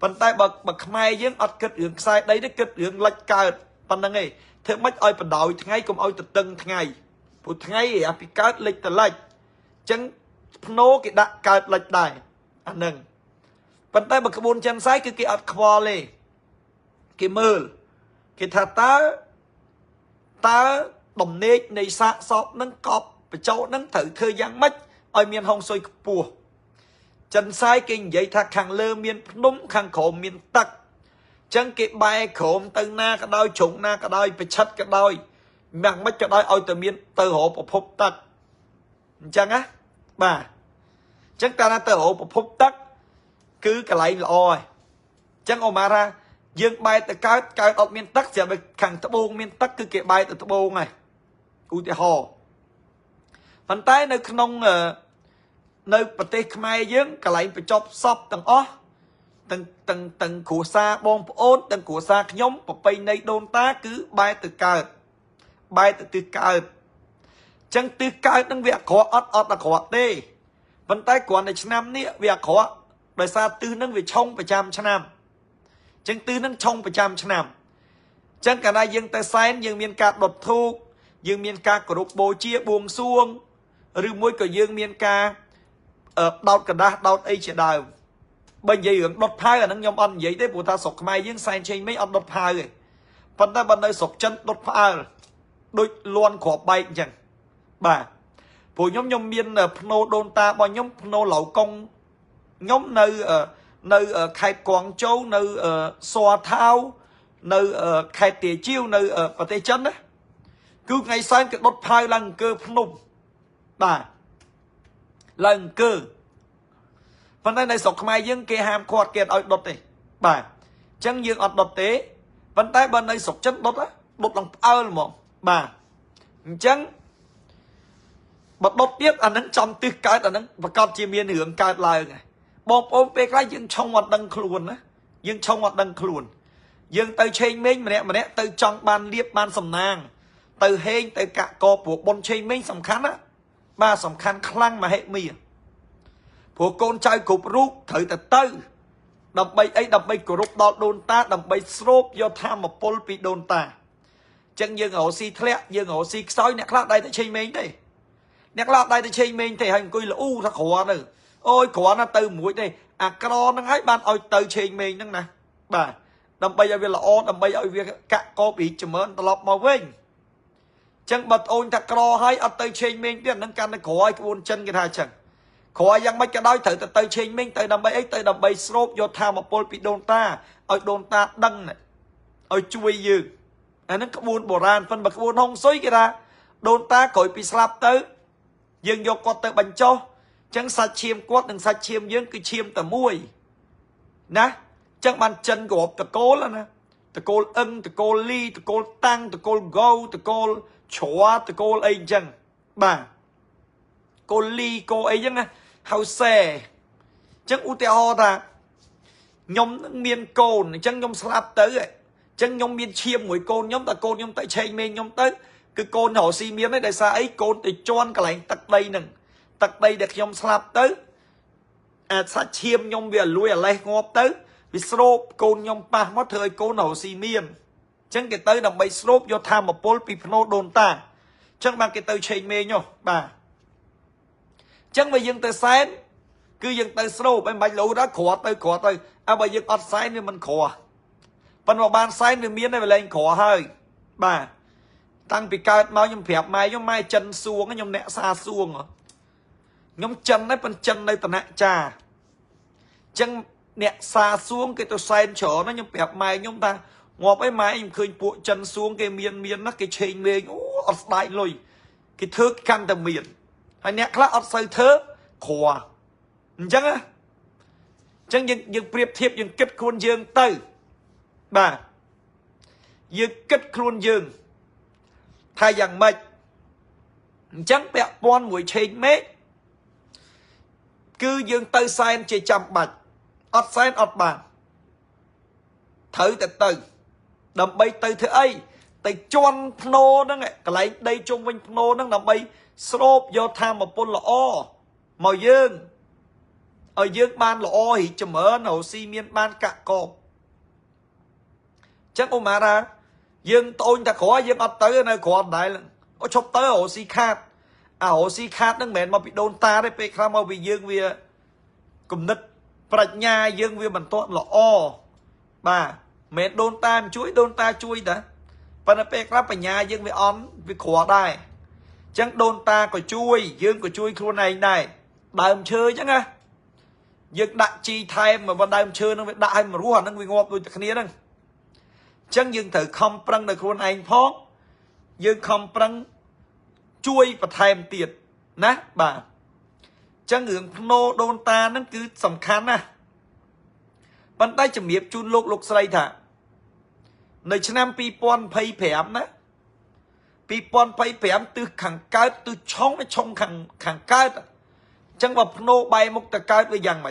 ប៉ុន្តែបើខ្មែរយើងអត់គិតរឿងខ្សែដីទេគិតរឿងលិចកើតប៉ុណ្្នឹងឯងធ្វើម៉េចឲ្យបដោយថ្ងៃកុំឲ្យតតឹងថ្ងៃព្រោះថ្ងៃអាពីកើតលិចទៅលិចអញ្ចឹងភ្នោគេដាក់កើតលិចដែរអាហ្នឹងប៉ុន្តែបើក្បួនចិនសាយគឺគេអត់ខ្វល់ទេគេមើលគេថាតើដំណេកនៃសាកសពនឹងកប់បញ្ចោនឹងត្រូវធ្វើយ៉ាងម៉េចឲ្យមានហុងស៊ុយខ្ពស់ចិនសាយគេនិយាយថាខាងលើមានភ្នំខាងក្រោមមានទឹកអញ្ចឹងគេបែរក្រោមទៅណាក៏ដោយជ្រុងណាក៏ដោយប្រឆិតក៏ដោយយ៉ាងម៉េចក៏ដោយឲ្យតែមានទៅរកប្រភពទឹកអញ្ចឹងណាបាទអញ្ចឹងកាលណាទៅរកប្រភពទឹកគឺកន្លែងល្អហើយអញ្ចឹងអូម៉ារ៉ាយើងបែរទៅកើតអត់មានទឹកស្រាប់តែខាងត្បូងមានទឹកគឺគេបែរទៅត្បូងហើយឧទាហរណ៍ប៉ុន្តែនៅក្នុងនៅប្រទេសខ្មែរយើងកន្លែងបញ្ចប់សពទាំងអស់ទាំងគ្រួសារបងប្អូនទាំងគ្រួសារខ្ញុំប្រពៃណីដូនតាគឺបែរទៅកើតបែរទៅទិសកើតអញ្ចឹងទិសកើតនឹងវាអាក្រក់អត់អាក្រក់ទេប៉ុន្តែគ្រាន់តែឆ្នាំនេះវាអាក្រក់ដោយសារទិសនឹងវាឆុងប្រចាំឆ្នាំអញ្ចឹងទិសនឹងឆុងប្រចាំឆ្នាំអញ្ចឹងកាលណាយើងទៅសែនយើងមានការដុតធូបយើងមានការគោរពបូជាបួងសួងឬមួយក៏យើងមានការដោតกระดาษដោតអីជាដើមបើនិយាយរឿងដុតផាវអាហ្នឹងខ្ញុំអត់និយាយទេព្រោះថាស្រុកខ្មែរយើងសែនឆេងមិនអត់ដុតផាវទេប៉ុន្តែបើនៅស្រុកចិនដុតផាវដូចលន់គ្រាប់បែកអញ្ចឹងបាទព្រោះខ្ញុំមានភ្នោដូនតារបស់ខ្ញុំភ្នោឡៅកុងខ្ញុំនៅខេត្តកួងជូវនៅសួរថាវនៅខេត្តទាជាវនៅប្រទេសចិនណាគឺថ្ងៃសែនគេដុតផាវឡើងអង្គើភ្នំបាទឡើងអង្គើប៉ុន្តែនៅស្រុកខ្មែរយើងគេហាមឃាត់គេអត់ឲ្យដុតទេបាទអញ្ចឹងយើងអត់ដុតទេប៉ុន្តែបើនៅស្រុកចិនដុតឡើងផ្អើលហ្មងបាទអញ្ចឹងបើដុតទៀតអានឹងចំទិសកើតអានឹងប្រកាសជាមានរឿងកើតឡើងហើយបងប្អូនពេលខ្លះយើងឆុងអត់ដឹងខ្លួនណាយើងឆុងអត់ដឹងខ្លួនយើងទៅឆេងមេងម្នាក់ទៅចង់បានលៀបបានសំណាងទៅហេងទៅកាក់កព្រោះបុនឆេងមេងសំខាន់ណាបាទសំខាន់ខ្លាំងមហិមាព្រោះកូនចៅគ្រប់រូបត្រូវតែទៅដើម្បីអីដើម្បីគោរពដល់ដូនតាដើម្បីស្រូបយកធម៌ពលពីដូនតាអញ្ចឹងយើងរកស៊ីធ្លាក់យើងរកស៊ីខ្សោយអ្នកខ្លះដៃទៅឆេងមេងទេអ្នកខ្លះដៃទៅឆេងមេងទេហើយអង្គុយលូថាគ្រាន់ទៅអូយគ្រាន់ណាទៅមួយទេអាក្រហ្នឹងហើយបានឲ្យទៅឆេងមេងហ្នឹងណាបាទដើម្បីឲ្យវាល្អដើម្បីឲ្យវាកាក់កបរីកចម្រើនត្រឡប់មកវិញអញ្ចឹងបើត្អូនថាក្រហើយអត់ទៅឆេងមេងទៀតហ្នឹងកាន់តែក្រឲ្យក្បួនចិនគេថាអញ្ចឹង ขอยังไม่ก็ได้ถือแต่เตยเชงเม้งเตยดำใบเอ็กเตยดำใบสโลปโยธามาปนปีโดนตาเอาโดนตาดังเนี่ยเอาช่วยยืนอันนั้นขบวนโบราณเป็นแบบขบวนห้องซุยกี่ละโดนตาก่อยปีสลับเตยยังยกกอดเตยบัญจอจังสัตเชียมกวดหนึ่งสัตเชียมยังคือเชียมแต่มวยนะจังมันจันกบตะโกนแล้วนะตะโกนตะโกนลีตะโกนตั้งตะโกนโกตะโกนชัวตะโกนไอ้จังบ้าโกลีโกไอ้ยังไงเฮาเซ่จังอุตอตายมเมียนโกนจังยมสลับเตยจังยมเมียนเชียมหวยโกนยมตะโกนยมตะเชยเมยยมเตยคือโกนหอซีเมียนได้ซาไอ้โกนติดจวนกระไรตักใดหนึ่งตักใดเด็กยมสลับเตยสัตเชียมยมเวียลุยอะไรงบเตยวิสโลปโกนยมปะมะเถยโกนหอซีเมียนจังเกตเตยดำใบสโลปโยธามาปลปีพโนโดนตาจังบางเกตเตยเชยเมยเนาะบ่าจังไปยังเตยแซนคือยังเตยสโลปไอ้ใบหลูđóขอเตยเอาไปยังอัดแซนนี่มันขอปันว่าบานแซนนี่เมียนได้ไปเลยขอให้บ่าตั้งปีกาเมายมเพียบไม้ยมไม้จันซวงยมเนะซาซวงเหรอยมจันได้เป็นจันในตะนะจ่าจังเนะซาซวงcáiตัวแซนเฉอนั่นยมเพียบไม้ยมตางอบไอ้ไม้ยมเคยปวดจันซวงcáiเมียนนักcáiเชงเมงโอ้อัดได้เลยcái thước cănแต่เมียนอันเนี้ยคลาอัดใส่เธอขวาจังอะจังยังเปรียบเทียบยังเก็บครวนยืงเตยบ่ายังเก็บครวนยืงถ้าอย่างไม่จังแปะปอนมวยเชงเมฆคือยืงเตยแซนจะจำบัดอัดแซนอัดบานถือแต่เตยดำใบเตยเธอไอ้แต่จวนพโนนั่งไงกลายได้จงเป็นพโนนั่งดำใบสโลปโยธามาปนละอ้อมายืงเอายืงบานละอ้อหิจเหมือนเอาซีเมียนบานกะกบจังอุมารายืงโตนแต่ขอยืงอัดเตยในขอได้เลยเอาชอบเตยเอาซีคาดเอาซีคาดนั่งเหม็นมาbịโดนตาได้ไปคราวมาbịยืงเวียกลุ่มนึกปรัชญายืงเวียมันโตละอ้อบ่าเหม็นโดนตาช่วยโดนตาช่วยนะปนเปกรับปัญญายืงเวียอ่อนเวียขอได้จังโดนตาก็ช่วยยืงก็ช่วยครัวในได้ดามเชยจังไงยืงดักจีไทยมาวันดามเชยนั่งเวียได้มารู้หันนั่งเวียงอบดูจากนี้นั่งจังยืงถือคำปรังในครัวในเพราะยืงคำปรังช่วยประทายมันเตียดนะบ่าจังเหงืองพโนโดนตานั่นคือสำคัญนะปันใต้จะเมียบจุนโลกใส่ถ่ะในชนะปีปอนไผ่แผมนะปีปอนไผ่แผมตือขังกายตือช่องไม่ช่องขังกายจังว่าพโนใบมุกตะกายไปยังไง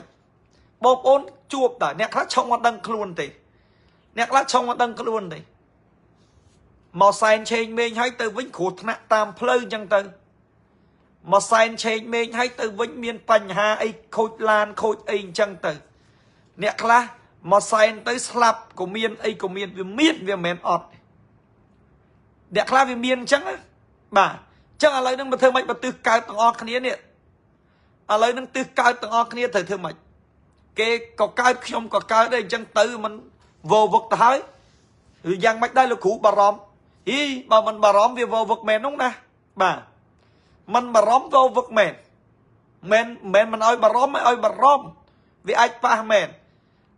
บอกโอนจวบแต่เนี่ยคลาช่องมาดังคลุนตีเนี่ยคลาช่องมาดังคลุนตีมอไซน์เชงเมงให้ตือวิ่งขูดนะตามเพลย์จังตือมอไซน์เชงเมงให้ตือวิ่งเมียนปัญหาไอ้โคตรลานโคตรเองจังตือเนี่ยคลามอไซน์ตือสลับกูเมียนไอ้กูเมียนวิเมียนวิเมียนอดเด็กคลาวิเมียนจังอะบ่าจังอะไรนั่งมาเธอไม่มาตือกายต่างออกคนนี้เนี่ยอะไรนั่งตือกายต่างออกคนนี้เธอไม่เกก็กายขยมก็กายได้จังตือมันโวvựcท้ายยังไม่ได้ลูกขู่บารอมอีบ่ามันบารอมวิโวvựcแมนน้องนะบ่ามันบารอมโวvựcแมนมันเอาบารอมไม่เอาบารอมวิไอป้าแมน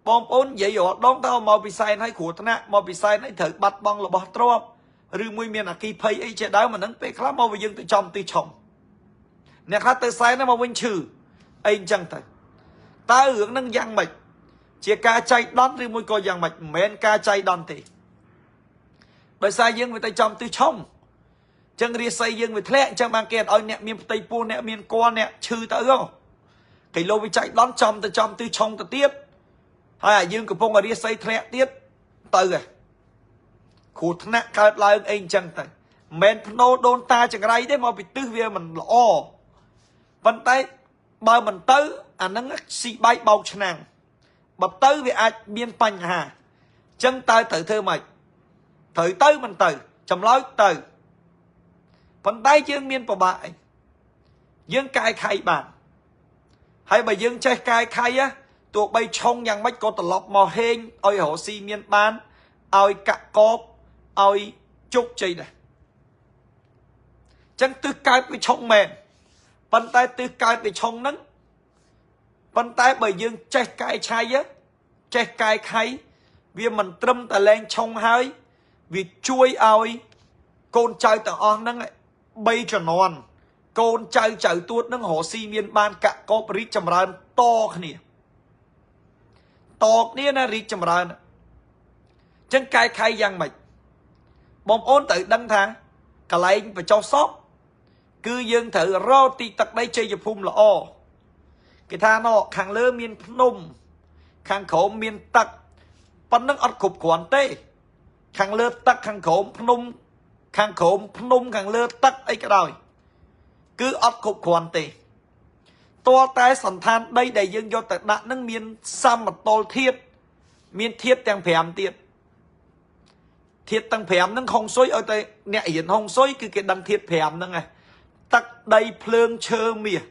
บอมโอนใหญ่หยดน้องเต้ามาปีไซน์ให้ขูดนะมาปีไซน์ให้เถิดบัดบังระบตรอบหรือมวยเมียนอากีเพย์ไอเจด้ามันนั่งไปคลามาไปยังตีจอมตีชมเนี่ยคลาเตไซน์นั่นมาวิ่งชื่อไอ้จังเตตาเหลืองนั่งยังไม่เจียกาใจดอนหรือมวยก็ยังไม่แมนกาใจดอนตีโดยไซยังไปตีจอมตีชมจังเรียไซยังไปแทะจังบางเกตเอาเนี่ยมีตีปูเนี่ยมีก้อนเนี่ยชื่อเตอร์ไก่โลไปใจดอนจอมตีชมตีเตี้ยให้ยังกับพงกับเรียไซแทะเตี้ยเตอร์ขูดนะกลายลายเองจังแต่แมนพโนโดนตาจังไรได้มาไปตื้อเวียมันล้อวันไตบ่มันตื้ออันนั้นสีใบเบาชนังบัดตื้อเวียอาจเมียนปัญหาจังตายเถิดเธอใหม่เถิดตื้อมันตื้อจำร้อยตื้อวันไตยังเมียนปะบ่ายยังกายใครบ้างให้ใบยังใช้กายใครอะตัวใบชงยังไม่ก็ตลบมอเฮงเอาหัวซีเมียนบ้านเอากะกบเอาจุกใจเลยจังตื้อกายไปชงแมนปันไตตื้อกายไปชงนั้น ប៉ុន្តែបើយើងចេះកាយឆៃចេះកាយខៃវាមិនត្រឹមតែលែងឆុងហើយវាជួយឲ្យកូនចៅទាំងអស់ហ្នឹង3ជំនាន់កូនចៅចៅទួតហ្នឹងរស់ស៊ីមានបានកកបរីកចម្រើនតគ្នាណារីកចម្រើនអញ្ចឹងកាយខៃយ៉ាងម៉េចបងប្អូនត្រូវដឹងថាកន្លែងបញ្ចុះសពគឺយើងត្រូវរកទីទឹកដីជ័យភូមិល្អគេថាណោខាងលើមានភ្នំខាងក្រោមមានទឹកប៉ុណ្ណឹងអត់គ្រប់គ្រាន់ទេខាងលើទឹកខាងក្រោមភ្នំខាងក្រោមភ្នំខាងលើទឹកអីក៏ដោយគឺអត់គ្រប់គ្រាន់ទេតើតែសន្តានដីដែលយើងយកទៅដាក់នឹងមានសមតុល្យធាតុមានធាតុទាំង5ទៀតធាតុទាំង5ហ្នឹងហុងស៊ុយឲ្យតែអ្នករៀនហុងស៊ុយគឺគេដឹងធាតុ5ហ្នឹងឯងទឹកដីភ្លើងឈើមាស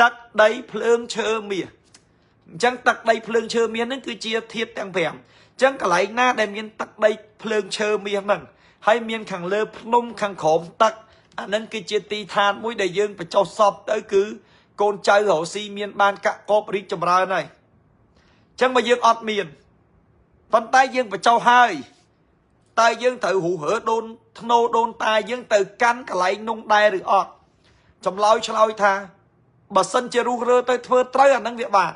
ទឹកដីភ្លើងឈើមាសអញ្ចឹងទឹកដីភ្លើងឈើមាសហ្នឹងគឺជាធាតុទាំង5អញ្ចឹងកន្លែងណាដែលមានទឹកដីភ្លើងឈើមាសហ្នឹងហើយមានខាងលើភ្នំខាងក្រោមទឹកអាហ្នឹងគឺជាទីឋានមួយដែលយើងបញ្ចុះសពទៅគឺកូនចៅរស់ស៊ីមានបានកកបរីកចម្រើនហើយអញ្ចឹងបើយើងអត់មានប៉ុន្តែយើងបញ្ចុះហើយតែយើងត្រូវហូរហើដូនធ្នោដូនតាយើងទៅកាន់កន្លែងនោះដែរឬអត់ចម្លើយឆ្លើយថាបើសិនជារុះរើទៅធ្វើត្រូវអាហ្នឹងវាបាន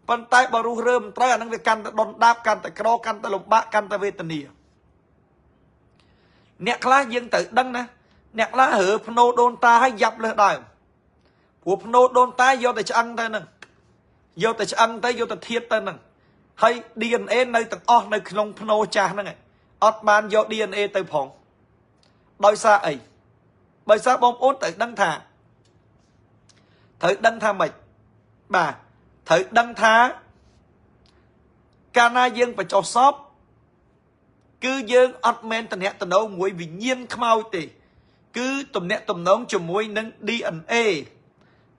ប៉ុន្តែបើរុះរើមិនត្រូវអាហ្នឹងវាកាន់តែដុនដាបកាន់តែក្រកាន់តែលំបាកកាន់តែវេទនាអ្នកខ្លះយើងត្រូវដឹងណាអ្នកខ្លះរើភ្នោដូនតាឲ្យយ៉ាប់លើសដើមព្រោះភ្នោដូនតាយកតែឆ្អឹងទៅហ្នឹងយកតែឆ្អឹងទៅយកតែធាតទៅហ្នឹងហើយ DNA នៅទាំងអស់នៅក្នុងភ្នោចាស់ហ្នឹងអត់បានយក DNA ទៅផងដោយសារអីដោយសារបងប្អូនត្រូវដឹងថាម៉េចបាទត្រូវដឹងថាកាលណាយើងបញ្ចុះសពគឺយើងអត់មែនតំណែងមួយវិញ្ញាណខ្មោចទេគឺតំណែងជាមួយនឹង DNA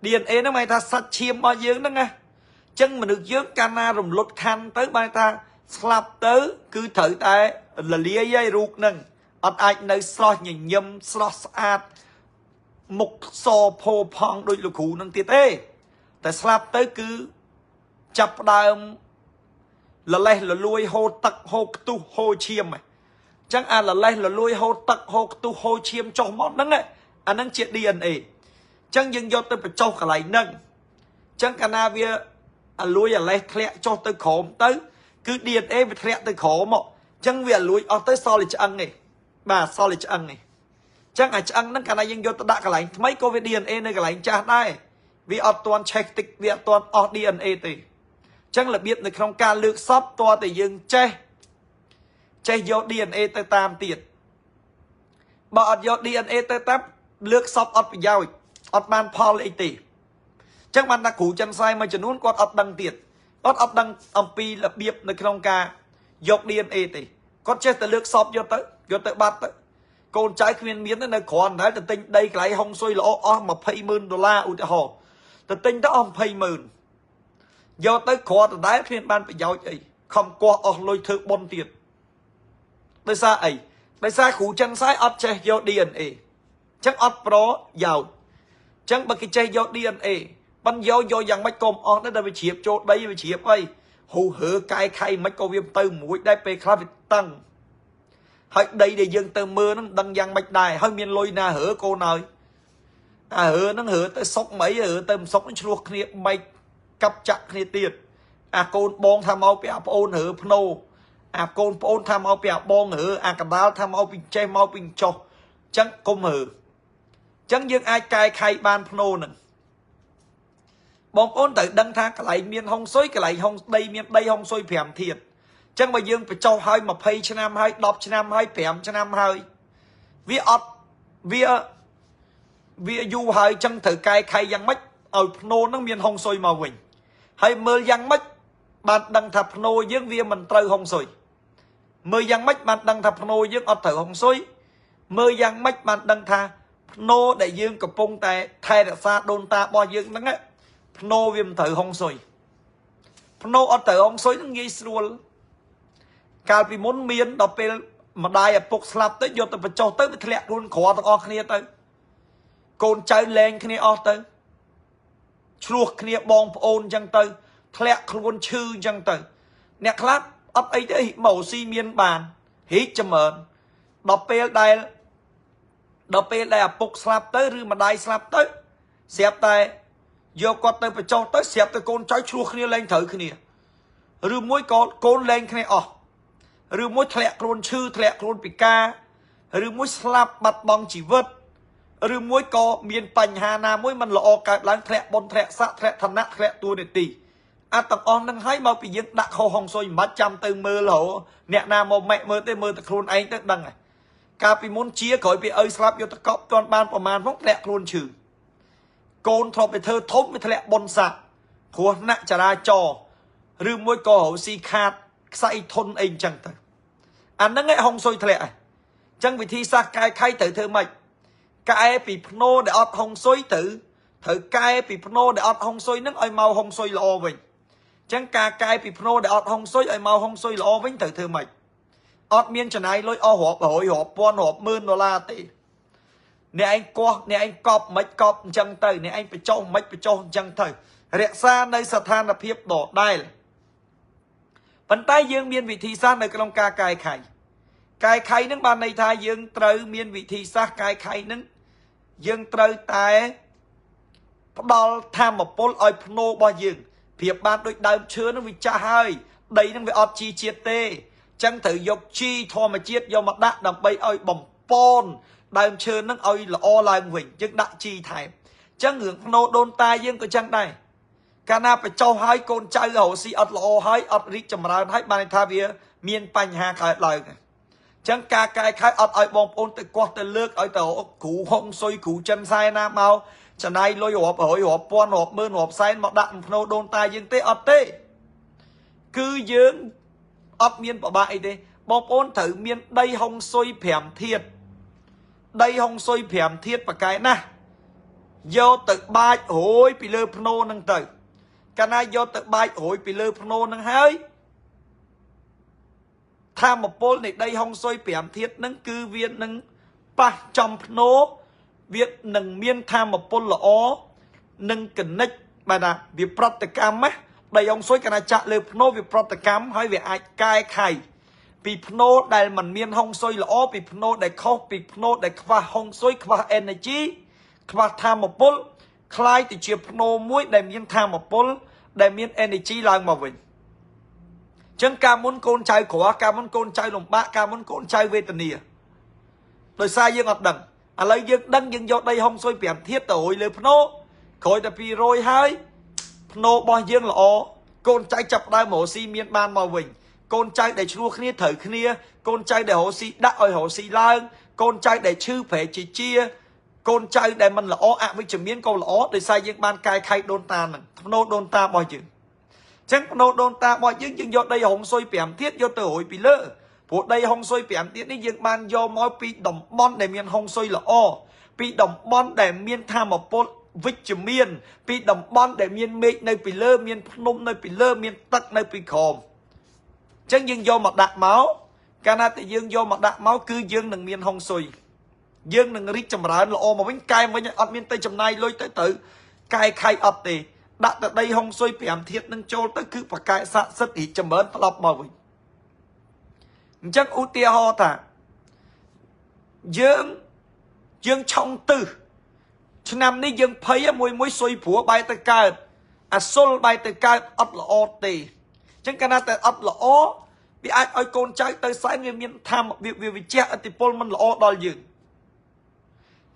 ហ្នឹងហមายថាសាច់ឈាមរបស់យើងហ្នឹងណាអញ្ចឹងមនុស្សយើងកាលណារំលត់ខណ្ឌទៅបែរថាស្លាប់ទៅគឺត្រូវតែលលាយឲ្យរូបហ្នឹងអត់អាចនៅស្រស់ញញឹមស្រស់ស្អាតមុខសផោផង់ដូចលោកគ្រូនឹងទៀតទេតែស្លាប់ទៅគឺចាប់ផ្ដើមលលេះលលួយហូរទឹកហូរខ្ទុះហូរឈាមអញ្ចឹងអាលលេះលលួយហូរទឹកហូរខ្ទុះហូរឈាមចុះមកហ្នឹងអាហ្នឹងជា DNA អញ្ចឹងយើងយកទៅបញ្ចុះកន្លែងហ្នឹងអញ្ចឹងកាលណាវាអាលួយអាលេះធ្លាក់ចុះទៅក្រោមទៅគឺ DNA វាធ្លាក់ទៅក្រោមមកអញ្ចឹងវាលួយអស់ទៅសល់តែឆ្អឹងទេបាទសល់តែឆ្អឹងទេអញ្ចឹងអាឆ្អឹងហ្នឹងកាលណាយើងយកទៅដាក់កន្លែងថ្មីក៏វា DNA នៅកន្លែងចាស់ដែរវាអត់ទាន់ឆេះតិចវាអត់ទាន់អស់ DNA ទេអញ្ចឹងរបៀបនៅក្នុងការលើកសពតើតែយើងចេះយក DNA ទៅតាមទៀតបើអត់យក DNA ទៅតាមលើកសពអត់ប្រយោជន៍អត់បានផលអីទេអញ្ចឹងបានថាគ្រូចិនសៃមួយចំនួនគាត់អត់ដឹងទៀតគាត់អត់ដឹងអំពីរបៀបនៅក្នុងការយក DNA ទេគាត់ចេះតែលើកសពយកទៅបាត់ទៅកូនចៅគ្មានមាននៅគ្រាន់តែទៅទិញដីកន្លែងហុងស៊ុយល្អអស់$200,000ឧទាហរណ៍ទៅទិញទៅអស់$200,000យកទៅគ្រាន់តែដែលគ្មានបានប្រយោជន៍អីខំកោះអស់លុយធ្វើបុណ្យទៀតដោយសារអីដោយសារគ្រូចិនសៃអត់ចេះយក DNA អញ្ចឹងអត់ប្រយោជន៍អញ្ចឹងបើគេចេះយក DNA ប៉ុនយកយ៉ាងម៉េចក៏មិនអស់ដែរវាជ្រាបចូលដីវាជ្រាបអីហូរហើកាយខៃមិនក៏វាទៅមួយដែរពេលខ្លះវាតឹងហើយដីដែលយើងទៅមើលហ្នឹងដឹងយ៉ាងម៉េចដែរហើយមានលុយណាហើកូនហើយអាហើហ្នឹងហើទៅសុកមិនអីហើទៅមិនសុកឆ្លោះគ្នាបែកកាប់ចាក់គ្នាទៀតអាកូនបងថាមកពីអាប្អូនហើភ្នោអាកូនប្អូនថាមកពីអាបងហើអាកដាលថាមកពីចេះមកពីចុះអញ្ចឹងកុំហើអញ្ចឹងយើងអាចកែខៃបានភ្នោហ្នឹងបងប្អូនត្រូវដឹងថាកន្លែងមានហុងស៊ុយកន្លែងហុងដីមានដីហុងស៊ុយ5ធាតុអញ្ចឹងបើយើងបញ្ចុះឲ្យ20ឆ្នាំហើយ10ឆ្នាំហើយ5ឆ្នាំហើយវាអត់វាយូរហើយអញ្ចឹងត្រូវកែខៃយ៉ាងម៉េចឲ្យភ្នោហ្នឹងមានហុងស៊ុយមកវិញហើយមើលយ៉ាងម៉េចបានដឹងថាភ្នោយើងវាមិនត្រូវហុងស៊ុយមើលយ៉ាងម៉េចបានដឹងថាភ្នោយើងអត់ត្រូវហុងស៊ុយមើលយ៉ាងម៉េចបានដឹងថាភ្នោដែលយើងកំពុងតែថែរក្សាដូនតារបស់យើងហ្នឹងភ្នោវាមិនត្រូវហុងស៊ុយភ្នោអត់ត្រូវហុងស៊ុយហ្នឹងងាយស្រួលកាលពីមុនមានដល់ពេលម្ដាយឪពុកស្លាប់ទៅយកទៅបញ្ចុះទៅវាធ្លាក់ខ្លួនក្រទាំងអស់គ្នាទៅកូនចៅលែងគ្នាអស់ទៅ ឆ្លោះគ្នាបងប្អូនចឹងទៅធ្លាក់ខ្លួនឈឺចឹងទៅអ្នកខ្លះអត់អីទេមកស៊ីមានបានរីកចម្រើនដល់ពេលដែលឪពុកស្លាប់ទៅឬម្ដាយស្លាប់ទៅស្រាប់តែយកគាត់ទៅបញ្ចុះទៅស្រាប់តែកូនចៅឆ្លោះគ្នាលែងត្រូវគ្នាឬមួយក៏កូនលែងគ្នាអស់ឬមួយធ្លាក់ខ្លួនឈឺធ្លាក់ខ្លួនពិការឬមួយស្លាប់បាត់បង់ជីវិតឬមួយក៏មានបញ្ហាណាមួយមិនល្អកើតឡើងធ្លាក់បុណ្យធ្លាក់ស័ក្តិធ្លាក់ឋានៈធ្លាក់តួនាទីអត់ទាំងអស់នឹងឲ្យមកពីយើងដាក់ខុសហុងស៊ុយមិនបាច់ចាំទៅមើលហ៎អ្នកណាមកម៉ែមើលទេមើលតែខ្លួនឯងទៅដឹងហើយកាលពីមុនជាក្រោយពីឪស្លាប់យកទៅកប់ទាន់បានប្រមាណផងធ្លាក់ខ្លួនឈឺកូនធ្លាប់ទៅធ្វើធំវាធ្លាក់បុណ្យស័ក្តិគ្រោះថ្នាក់ចរាចរណ៍ឬមួយក៏រស៊ីខាតខ្សែធនអីចឹងទៅអាហ្នឹងឯងហុងស៊ុយធ្លាក់ហើយចឹងវិធីសាស្ត្រកែខៃត្រូវធ្វើម៉េចកែពីភ្នោដែលអត់ហុងស៊ុយត្រូវកែពីភ្នោដែលអត់ហុងស៊ុយហ្នឹងឲ្យមកហុងស៊ុយល្អវិញចឹងការកែពីភ្នោដែលអត់ហុងស៊ុយឲ្យមកហុងស៊ុយល្អវិញត្រូវធ្វើម៉េចអត់មានចំណាយលុយអស់រាប់រយរាប់ពាន់រាប់ម៉ឺនដុល្លារទេអ្នកឯងកោះអ្នកឯងកប់មិនកប់អញ្ចឹងទៅអ្នកឯងបញ្ចុះមិនបញ្ចុះអញ្ចឹងទៅរក្សានៅស្ថានភាពដដែលប៉ុន្តែយើងមានវិធីសាស្ត្រនៅក្នុងការកែខៃនឹងបានន័យថាយើងត្រូវមានវិធីសាស្ត្រកែខៃនឹងយើងត្រូវតែផ្ដល់ធម៌ពលឲ្យភ្នោរបស់យើងប្រៀបបានដូចដើមឈើនឹងវាចាស់ហើយដីនឹងវាអត់ជីជាតិទេចឹងត្រូវយកជីធម្មជាតិយកមកដាក់ដើម្បីឲ្យបំពន់ដើមឈើនឹងឲ្យល្អឡើងវិញយើងដាក់ជីថែមចឹងរឿងភ្នោដូនតាយើងក៏ចឹងដែរកាលណាបញ្ចុះហើយកូនចៅរកស៊ីអត់ល្អហើយអត់រីកចម្រើនហើយបានថាវាមានបញ្ហាកើតឡើងចឹងការកែខៃអត់ឲ្យបងប្អូនទៅកោះទៅលើកឲ្យទៅគ្រូហុងស៊ុយគ្រូចិនសែណាមកចំណាយលុយរាប់រយរាប់ពាន់រាប់ម៉ឺនរាប់សែនមកដាក់ក្នុងភ្នោដូនតាយើងទេអត់ទេគឺយើងអត់មានប្របាក់អីទេបងប្អូនត្រូវមានដីហុងស៊ុយ5ធាតុដីហុងស៊ុយ5ធាតុប្រកែណាស់យកទៅបាចរួយពីលើភ្នោនឹងទៅកាលណាយកទៅបាចរួយពីលើភ្នោនឹងហើយធម៌ពលនៃដីហុងស៊ុយ5ធាតុនឹងគឺវានឹងប៉ះចំភ្នោវានឹងមានធម៌ពលល្អនឹងកណិចបាទណាវាប្រតិកម្មណាដីហុងស៊ុយកាលណាចាក់លើភ្នោវាប្រតិកម្មហើយវាអាចកែខៃពីភ្នោដែលมันមានហុងស៊ុយល្អពីភ្នោដែលខុសពីភ្នោដែលខ្វះហុងស៊ុយខ្វះ energy ខ្វះធម៌ពលคล้ายទៅជាភ្នោមួយដែលមានធម៌ពលដែលមាន energy ឡើងមកវិញចឹងការមុនកូនចៅក្រការមុនកូនចៅលំបាកការមុនកូនចៅវេទនាដោយសារយើងអត់ដឹងឥឡូវយើងដឹងយើងយកដីហុងស៊ុយ5ធាតុទៅរួយលើភ្នោក្រោយតែ200ហើយភ្នោរបស់យើងល្អកូនចៅចាប់ដើមរកស៊ីមានបានមកវិញកូនចៅដែលឆ្លោះគ្នាត្រូវគ្នាកូនចៅដែលរកស៊ីដាក់ឲ្យរកស៊ីឡើងកូនចៅដែលឈឺប្រែជាកូនចៅដែលមិនល្អអវិជ្ជមានក៏ល្អដោយសារយើងបានកែខៃដូនតាហ្នឹងភ្នោដូនតារបស់យើងចឹងភ្នោដូនតារបស់យើងយកដីហុងស៊ុយ5ធាតុយកទៅរួយពីលើព្រោះដីហុងស៊ុយ5ធាតុនេះយើងបានយកមកពីតំបន់ដែលមានហុងស៊ុយល្អពីតំបន់ដែលមានធម៌ពលវិជ្ជមានពីតំបន់ដែលមានមេឃនៅពីលើមានភ្នំនៅពីលើមានទឹកនៅពីក្រោមចឹងយើងយកមកដាក់មកកាលណាតែយើងយកមកដាក់មកគឺយើងនឹងមានហុងស៊ុយយើងនឹងរីកចម្រើនល្អមកវិញកែវិញអត់មានទៅចំណាយលុយទៅកែខៃអត់ទេដាក់ទៅដីហុងស៊ុយ5ធាតុនឹងចូលទៅគឺប្រកែស័ក្តិសិទ្ធិរីកចម្រើនផ្លប់មកវិញអញ្ចឹងឧទាហរណ៍ថាយើងឆុងទឹះឆ្នាំនេះយើងភ័យមួយស៊ុយព្រោះបែរទៅកើតអាសុលបែរទៅកើតអត់ល្អទេអញ្ចឹងកាលណាតែអត់ល្អវាអាចឲ្យកូនចៅទៅសែនវាមានធម៌វាវិជ្ជៈឥទ្ធិពលមិនល្អដល់យើង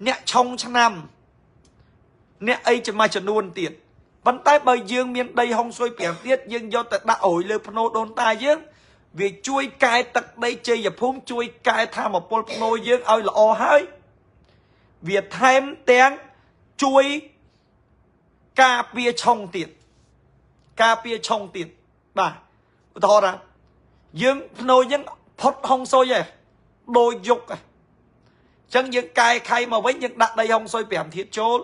អ្នកឆុងឆ្នាំអ្នកអីចំនួនទៀតប៉ុន្តែបើយើងមានដីហុងស៊ុយ5ទៀតយើងយកទៅដាក់រួយលើភ្នោដូនតាយើងវាជួយកែទឹកដីជ័យភូមិជួយកែធម៌ពលភ្នោយើងឲ្យល្អហើយវាថែមទាំងជួយការពារឆុងទៀតការពារឆុងទៀតបាទឧទាហរណ៍ថាយើងភ្នោយើងផុតហុងស៊ុយឯងដូចយុកឯងចឹងយើងកែខៃមកវិញយើងដាក់ដីហុងស៊ុយ5ធាតុចូល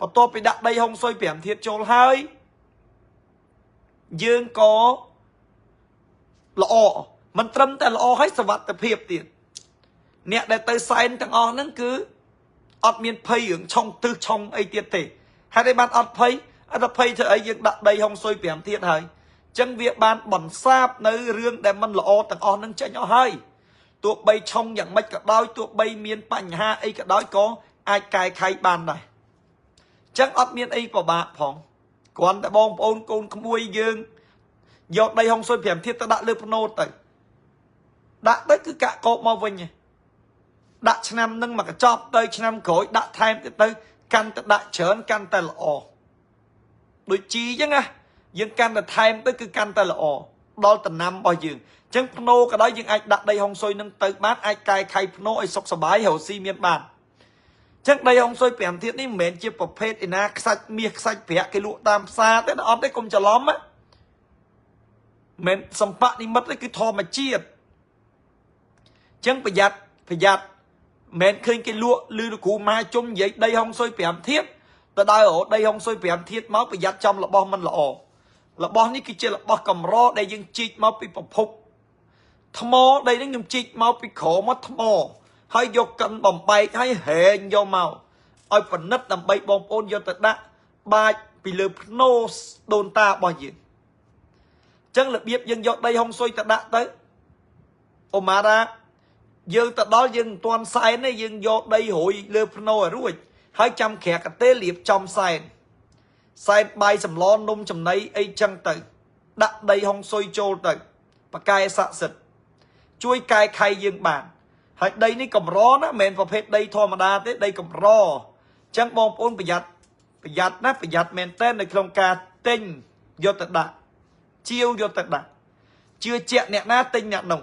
បន្ទាប់ពីដាក់ដីហុងស៊ុយ5ធាតុចូលហើយយើងក៏ល្អមិនត្រឹមតែល្អហើយសុវត្ថិភាពទៀតអ្នកដែលទៅសែនទាំងអស់ហ្នឹងគឺអត់មានភ័យរឿងឆុងទឹះឆុងអីទៀតទេ hạt đây ban ọt phây thôi ấy dương đặt đây hông xôi bẻm thiệt hơi chân việc ban bẩn sáp nơi rương để mình lỗ tầng on nâng chạy nhỏ hơi tụi bay trongอย่างmấy cả đói tụi bay miên bánh ha ấy cả đói có ai cài khay ban này chẳng ọt miên ấy vào bạc phòng còn tại bông ôn côn mùi dương dọc đây hông xôi bẻm thiệt ta đã lướp nô tới đã tới cứ cả cột màu vinh nhỉ đã năm nâng mà cái chóp tới năm khối đã thêm tới căn đã chớn căn ta là ồ đôi chi chứ nghe nhưng căn là thêm tới cứ căn ta là ồ đó là năm bao nhiêu chẳng nô cái đó nhưng ai đặt đây hông xôi nâng tới bát ai cài khay nô ai sọc sờ bái hậu si miên bàn chắc đây hông xôi bẻm thiệt ní mến chia bọc phết ina sạch miệt sạch vẽ cái lụa tam xa tới nó ốm đấy cùng chả lóm á mến sầm bạ đi mất đấy cái thò mà chiết chẳng phải giặt mến khơi cái lụa lư cụ mai chung vậy đây hông xôi bẻm thiết ta đai ở đây hông xôi bẻm thiết máu phải giặt trong là bo mình là ổ là bo ní cái chơi là bo cầm ro đây nhưng chít máu bị bọc phục thầm mò đây nó nhưng chít máu bị khổ mất thầm mò hay vô cân bầm bay hay hệ vô màu ôi phần nứt làm bay bom ôn vô tận đã ba bị lừa nô đồn ta bao nhiêu chẳng là biết dân dọc đây hông xôi ta đã tới ồ mà ra dân ta đó dân toàn sai này dân do đây hội lừa nô ở rồi ហើយចាំក្រាកតេលៀបចំសែនបាយសម្លនំចំណីអីចឹងទៅដាក់ដីហុងស៊ុយចូលទៅបកែស័ក្តិសិទ្ធជួយកែខៃយើងបានហើយដីនេះកម្រណាមិនមែនប្រភេទដីធម្មតាទេដីកម្រចឹងបងប្អូនប្រយ័ត្នណាប្រយ័ត្នមែនតើនៅក្នុងការទិញយកទៅដាក់ជាវយកទៅដាក់ជឿជាក់អ្នកណាទិញអ្នកនោះ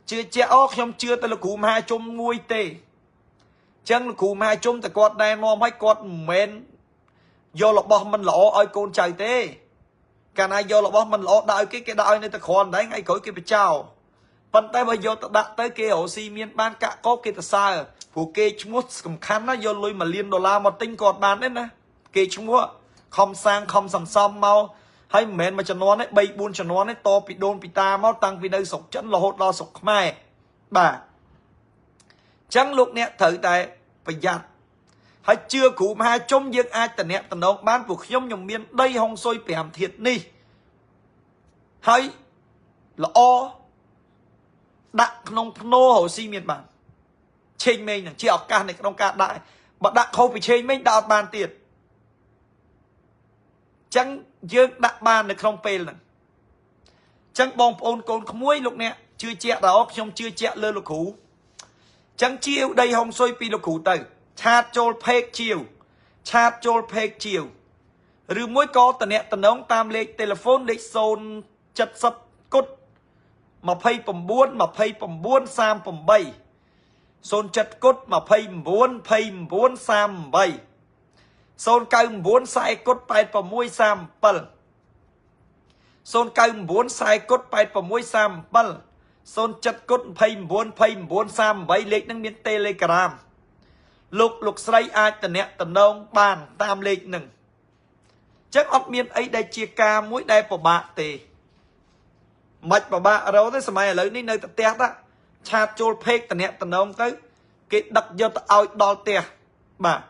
ជឿជាក់អូខ្ញុំជឿទៅលោកគ្រូមហាជុំមួយទេចឹងលោកគ្រូមហាជុំតែគាត់ណែនាំឲ្យគាត់មិនមែនយករបស់មិនល្អឲ្យកូនចៅទេកាលណាយករបស់មិនល្អដាក់ឲ្យគេដាក់ឲ្យនៅតែគ្រាន់តែថ្ងៃក្រោយគេបចោលប៉ុន្តែបើយកទៅដាក់ទៅគេរកស៊ីមានបានកាក់កបគេទៅសើព្រោះគេឈ្មោះសំខាន់ណាយកលុយ$1 លានមកទិញគាត់បានទេណាគេឈ្មោះខំសាងខំសន្សំមកហើយមិនមែនមួយចំនួនទេ3 4ចំនួនទេតពីដូនពីតាមកតាំងពីនៅស្រុកចិនរហូតដល់ស្រុកខ្មែរបាទចឹងលោកអ្នកត្រូវតែប្រយ័ត្នហើយជឿគ្រូមហាជុំយើងអាចតំណតំណងបានព្រោះខ្ញុំមានដីហុងស៊ុយ5ធាតុនេះហើយល្អដាក់ក្នុងភ្នោរស៊ីមានបានឆេងមេងនឹងជាឱកាសនៅក្នុងការដាក់បើដាក់ខុសពីឆេងមេងដាក់អត់បានទៀតចឹងយើងដាក់បាននៅក្នុងពេលហ្នឹងចឹងបងប្អូនកូនក្មួយលោកអ្នកជឿជាក់ដល់ខ្ញុំជឿជាក់លើលោកគ្រូចឹងជាវដីហុងស៊ុយពីលោកគ្រូទៅឆាតចូលផេកជាវឆាតចូលផេកជាវឬមួយក៏តំណតំណងតាមលេខទូរស័ព្ទលេខ070គុត29 29 38 07គុត29 29 38 099 40គុត86 37 099 40គុត86 37 07គុត29 29 38លេខនឹងមាន Telegram លោកស្រីអាចតំណតំណងបានតាមលេខនឹងចឹងអត់មានអីដែលជាការមួយដែលពិបាកទេមិនពិបាករកទេសម័យឥឡូវនេះនៅតែផ្ទះតាឆាតចូលផេកតំណតំណងទៅគេដឹកយកទៅឲ្យដល់ផ្ទះបាទ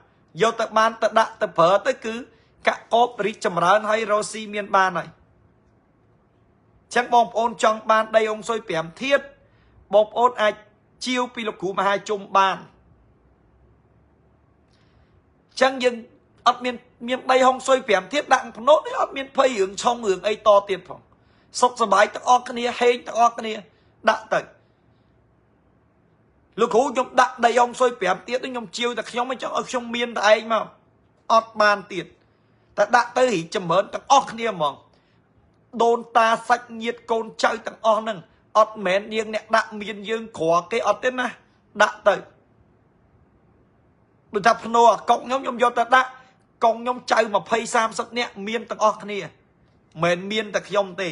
យកទៅបានទៅដាក់ទៅប្រើទៅគឺកាក់កបរីកចម្រើនហើយរស់ស៊ីមានបានហើយចឹងបងប្អូនចង់បានដីអង្គស៊ុយ5ធាតុបងប្អូនអាចជាវពីលោកគ្រូមហាជុំបានចឹងយើងអត់មានដីហុងស៊ុយ5ធាតុដាក់ភ្នោនេះអត់មានភ័យរឿងឆុងរឿងអីតទៀតផងសុខសប្បាយទាំងអស់គ្នាហេងទាំងអស់គ្នាដាក់ទៅលោកគ្រូខ្ញុំដាក់ដីហុងស៊ុយ5ទៀតខ្ញុំជាវតែខ្ញុំមិនចង់ឲ្យខ្ញុំមានតែឯងមកអត់បានទៀតតែដាក់ទៅរីចម្រើនទាំងអស់គ្នាហ្មងដូនតាសាច់ញាតិកូនចៅទាំងអស់ហ្នឹងអត់មែនយើងអ្នកដាក់មានយើងក្រគេអត់ទេណាដាក់ទៅដូចថាភ្នោកុកខ្ញុំយកទៅដាក់កុងខ្ញុំចៅ20 30នាក់មានទាំងអស់គ្នាមិនមានតែខ្ញុំទេ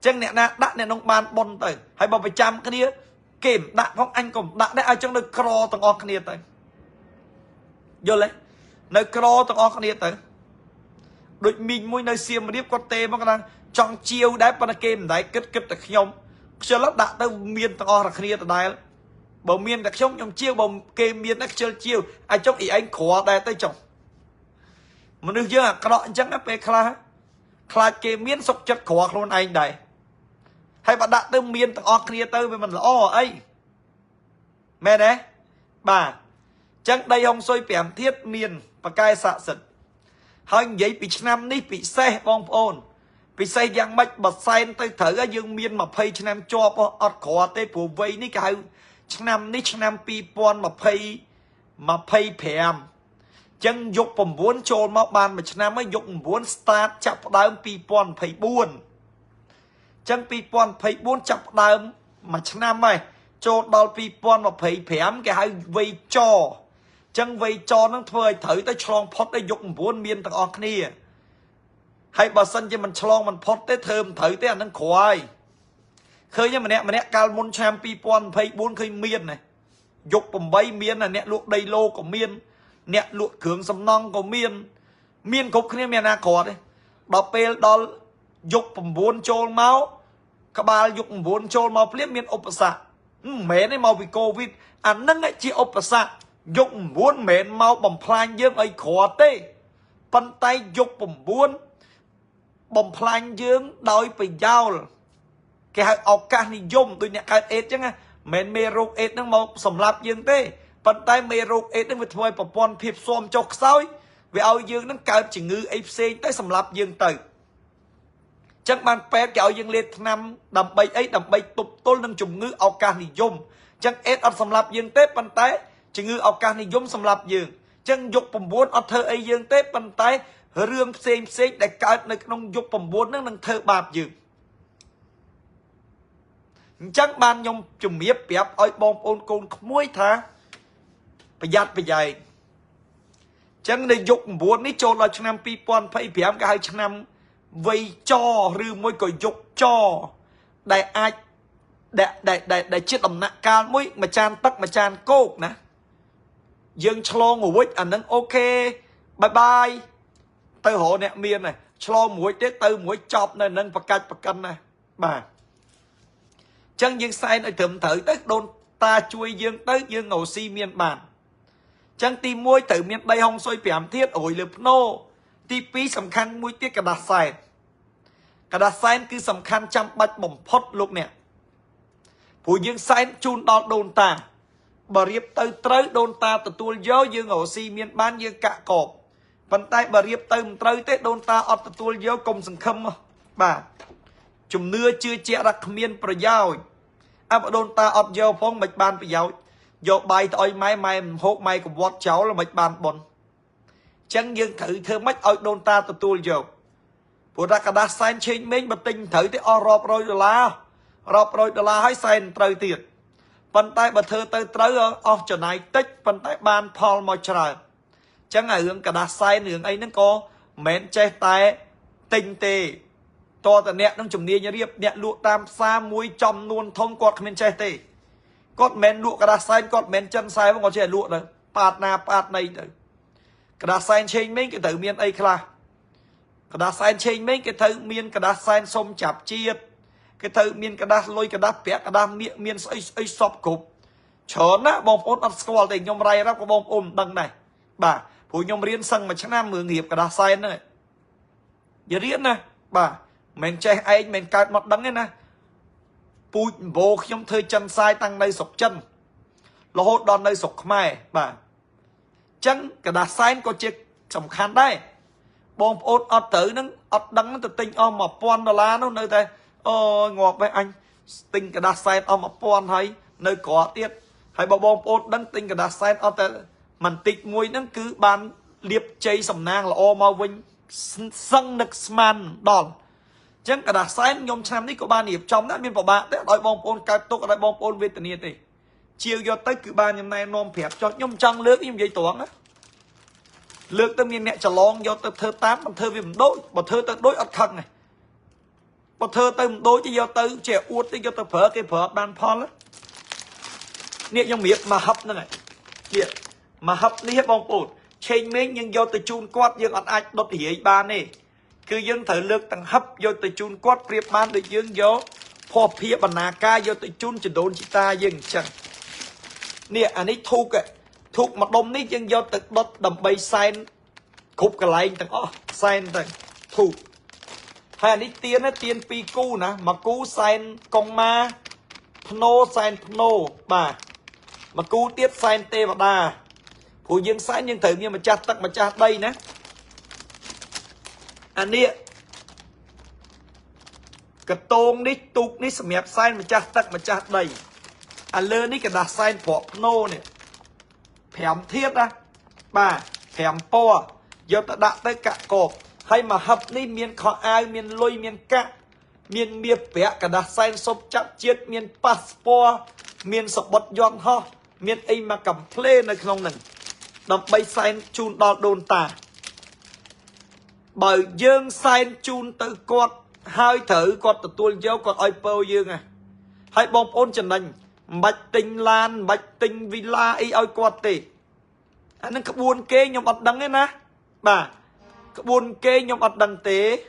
ចឹងអ្នកណាដាក់អ្នកនោះបានប៉ុនទៅហើយបើប្រចាំគ្នាគេមិនដាក់ផងអញក៏មិនដាក់ដែរឲ្យចឹងនៅក្រទាំងអស់គ្នាទៅយល់ទេនៅក្រទាំងអស់គ្នាទៅដូចមីងមួយនៅសៀមរាបគាត់ទេមកគាត់ចង់ជាវដែរប៉ុន្តែគេមិនដែរគិតតែខ្ញុំខ្ជិលដាក់ទៅមានទាំងអស់គ្នាដដែលបើមានតែខ្ញុំជាវបើគេមានតែខ្ជិលជាវអាចចុះអីឯងក្រដែរទៅចុះ មនុស្សយើងអាក្រក់អញ្ចឹងពេលខ្លះខ្លាចគេមានសុខចិត្តក្រខ្លួនឯងដែរហើយបើដាក់ទៅមានទាំងអស់គ្នាទៅវាមិនល្អអីមែនទេបាទចឹងដីហុងស៊ុយ5ធាតុមានបកាយស័ក្តិសិទ្ធិហើយនិយាយពីឆ្នាំនេះពិសេសបងប្អូនពិសេសយ៉ាងម៉េចបើសែនទៅត្រូវយើងមាន20ឆ្នាំជាប់អត់ក្រទេព្រោះវ័យនេះគេហៅឆ្នាំនេះឆ្នាំ2025ចឹងយក9ចូលមកបានមួយឆ្នាំហើយយក9 start ចាប់ផ្ដើម2024ចឹង2024ចាប់ផ្ដើមមួយឆ្នាំហើយចូលដល់2025គេហៅវ័យចចឹងវ័យចនឹងធ្វើឲ្យត្រូវទៅឆ្លងផុតទៅយក9មានទាំងអស់គ្នាហើយបើសិនជាមិនឆ្លងមិនផុតទេធ្វើមិនត្រូវទេអានឹងក្រោយឃើញម្នាក់កាលមុនឆ្នាំ2024ឃើញមានណាយក8មានអ្នកលក់ដីឡូក៏មានអ្នកលក់គ្រឿងសំណង់ក៏មានគ្រប់គ្នាមានណាក្រទេដល់ពេលដល់យក9ចូលមកក្បាលយក9ចូលមកភ្លាមមានឧបសគ្គមិនមែនទេមកពីកូវីដអានឹងជាឧបសគ្គយក9មិនមែនមកបំផ្លាញយើងអីក្រទេប៉ុន្តែយក9បំផ្លាញយើងដោយប្រយោលគេហៅឱកាសនិយមដូចអ្នកកើតអេដចឹងណាមិនមែនមេរោគអេដហ្នឹងមកសម្លាប់យើងទេប៉ុន្តែមេរោគអេដហ្នឹងវាធ្វើឲ្យប្រព័ន្ធភាពស៊ាំចុះខ្សោយវាឲ្យយើងហ្នឹងកើតជំងឺអីផ្សេងទៅសម្លាប់យើងទៅចឹងបានពេទ្យគេឲ្យយើងលេបថ្នាំដើម្បីអីដើម្បីទប់ទល់នឹងជំងឺឱកាសនិយមចឹងអេដអត់សម្លាប់យើងទេប៉ុន្តែជំងឺឱកាសនិយមសម្លាប់យើងចឹងយក9អត់ធ្វើអីយើងទេប៉ុន្តែរឿងផ្សេងដែលកើតនៅក្នុងយក9ហ្នឹងនឹងធ្វើបាបយើងអញ្ចឹងបានខ្ញុំជំរាបប្រាប់ឲ្យបងប្អូនកូនក្មួយថាប្រយ័ត្នប្រយែងចឹងនៅយក9នេះចូលដល់ឆ្នាំ2025គេហៅឆ្នាំវ័យចឬមួយក៏យកចដែលអាចដែលជាដំណាក់កាលមួយមួយចានទឹកមួយចានគោកណាយើងឆ្លងរួចអានឹងអូខេបាយទៅរកអ្នកមានណាឆ្លងមួយទៀតទៅមួយចប់នៅនឹងប្រកាច់ប្រកិនណាបាទចឹងយើងសែនឲ្យត្រឹមត្រូវទៅដូនតាជួយយើងទៅយើងរកស៊ីមានបានចឹងទី1ត្រូវមានដីហុងស៊ុយ5ធាតុរួយលើភ្នោទី2សំខាន់មួយទៀតกระดาษសែនគឺសំខាន់ចាំបាច់បំផុតលោកអ្នកព្រោះយើងសែនជូនដល់ដូនតាបើរៀបទៅត្រូវដូនតាទទួលយកយើងរកស៊ីមានបានយើងកាក់កបប៉ុន្តែបើរៀបទៅមិនត្រូវទេដូនតាអត់ទទួលយកកុំសង្ឃឹមបាទជំនឿជឿជាក់ថាគ្មានប្រយោជន៍អបដូនតាអត់យកផងមិនបានប្រយោជន៍យកបាយទៅឲ្យម៉ែមិនហូបម៉ែកវត្តចោលមិនបានបនចឹងយើងត្រូវធ្វើម៉េចឲ្យដូនតាទទួលយកព្រោះថាกระดาษសែនឆេងមេងបើទិញត្រូវទេអស់រាប់រយដុល្លារហើយសែនត្រូវទៀតប៉ុន្តែបើធ្វើទៅត្រូវអស់ចំណាយតិចប៉ុន្តែបានផលមកច្រើនចឹងរឿងกระดาษសែនរឿងអីហ្នឹងក៏មិនមែនចេះតែទិញទេតើតអ្នកនឹងជំនាញរៀបអ្នកលក់តាមផ្សារមួយចំនួនធំគាត់គ្មានចេះទេគាត់មិនមែនលក់กระดาษសែនគាត់មិនមែនចិនខ្សែផងគាត់ចេះលក់ទៅប៉ាតណាប៉ាតណីទៅกระดาษសែនឆេងមេងគេត្រូវមានអីខ្លះกระดาษសែនឆេងមេងគេត្រូវមានកระดาษសែនសុំចាប់ជាតិគេត្រូវមានកระดาษលុយកระดาษប្រាក់กระดาษមាសមានស្អីសពគ្រប់ច្រើនណាបងប្អូនអត់ស្គាល់ទេខ្ញុំរាយរាប់ក៏បងប្អូនមិនដឹងដែរបាទព្រោះខ្ញុំរៀនសឹងមួយឆ្នាំមើលរៀបกระดาษសែនហ្នឹងនិយាយរៀនណាបាទមិនចេះឯងមិនកើតមកដឹងទេណាពូជអម្បូរខ្ញុំធ្វើចិនសាយតាំងនៅស្រុកចិនរហូតដល់នៅស្រុកខ្មែរបាទអញ្ចឹងกระดาษសែនក៏ជាសំខាន់ដែរបងប្អូនអត់ត្រូវនឹងអត់ដឹងទៅទិញអស់$1000នោះនៅតែអូងាប់ឯអញទិញกระดาษសែនអស់1000ហើយនៅក្រទៀតហើយបើបងប្អូនដឹងទិញกระดาษសែនអត់តែមិនតិចមួយហ្នឹងគឺបានលាបជ័យសំណាងល្អមកវិញសឹងនឹកស្មានដល់អញ្ចឹងกระดาษសែនខ្ញុំឆ្នាំនេះក៏បានរៀបចំដែរមានប្របាកទេឲ្យបងប្អូនកើតទុកឲ្យបងប្អូនវេទនាទេជាវយកទៅគឺបានខ្ញុំណែនាំប្រាប់ចុះខ្ញុំចង់លើកខ្ញុំនិយាយត្រង់ណាលើកទៅមានអ្នកច្រឡងយកទៅធ្វើតាមមិនធ្វើវាមិនដូចបើធ្វើទៅដូចអត់ខឹងទេបើធ្វើទៅមិនដូចទេយកទៅជាអួតទេយកទៅប្រើគេប្រើបានផលនេះខ្ញុំរៀបមកហឹបហ្នឹងហើយមកហឹបនេះបងប្អូនឆេងមេងយើងយកទៅជូនគាត់យើងអត់អាចដុតរាយបានទេគឺយើងត្រូវលើកទាំងហឹបយកទៅជូនគាត់ប្រៀបបានដូចយើងយកភ័ព្វភាបណ្ណាការយកទៅជូនចដូនជីតាយើងអញ្ចឹងនេះអានេះធូកមកដុំនេះយើងយកទៅដុតដើម្បីសែន khúc cái lại tầng sen tầng thủ hai này tiền pi cu nè mà cu sen con ma pno sen pno bà mà cu tiết sen tê và đà phụ dương sen nhưng thử nhưng mà chặt tắc mà chặt đây nè anh đi cái tôm đi tục đi sầm mẹp sen mà chặt tắc mà chặt đây anh lơ đi cái đà sen phọ pno này phèm thiết á bà phèm po giờ ta đã tới cả cột hay mà hấp ní miền khó ai miền lôi miền cạ miền miệt vẽ cả đặt sen sop chặt chiết miền passport miền sập bật giòn ho miền ấy mà cầm plê nơi trong này đập bay sen chun đo đồn tà bởi dương sen chun từ quạt hai thử quạt từ tuôn dấu quạt oi po dương à hay bom ôn trần đình bạch tinh lan bạch tinh villa ấy oi quạt tì anh cái buôn kê nhom ọt đắng ấy nè bà cái buôn kê nhom ọt đắng tế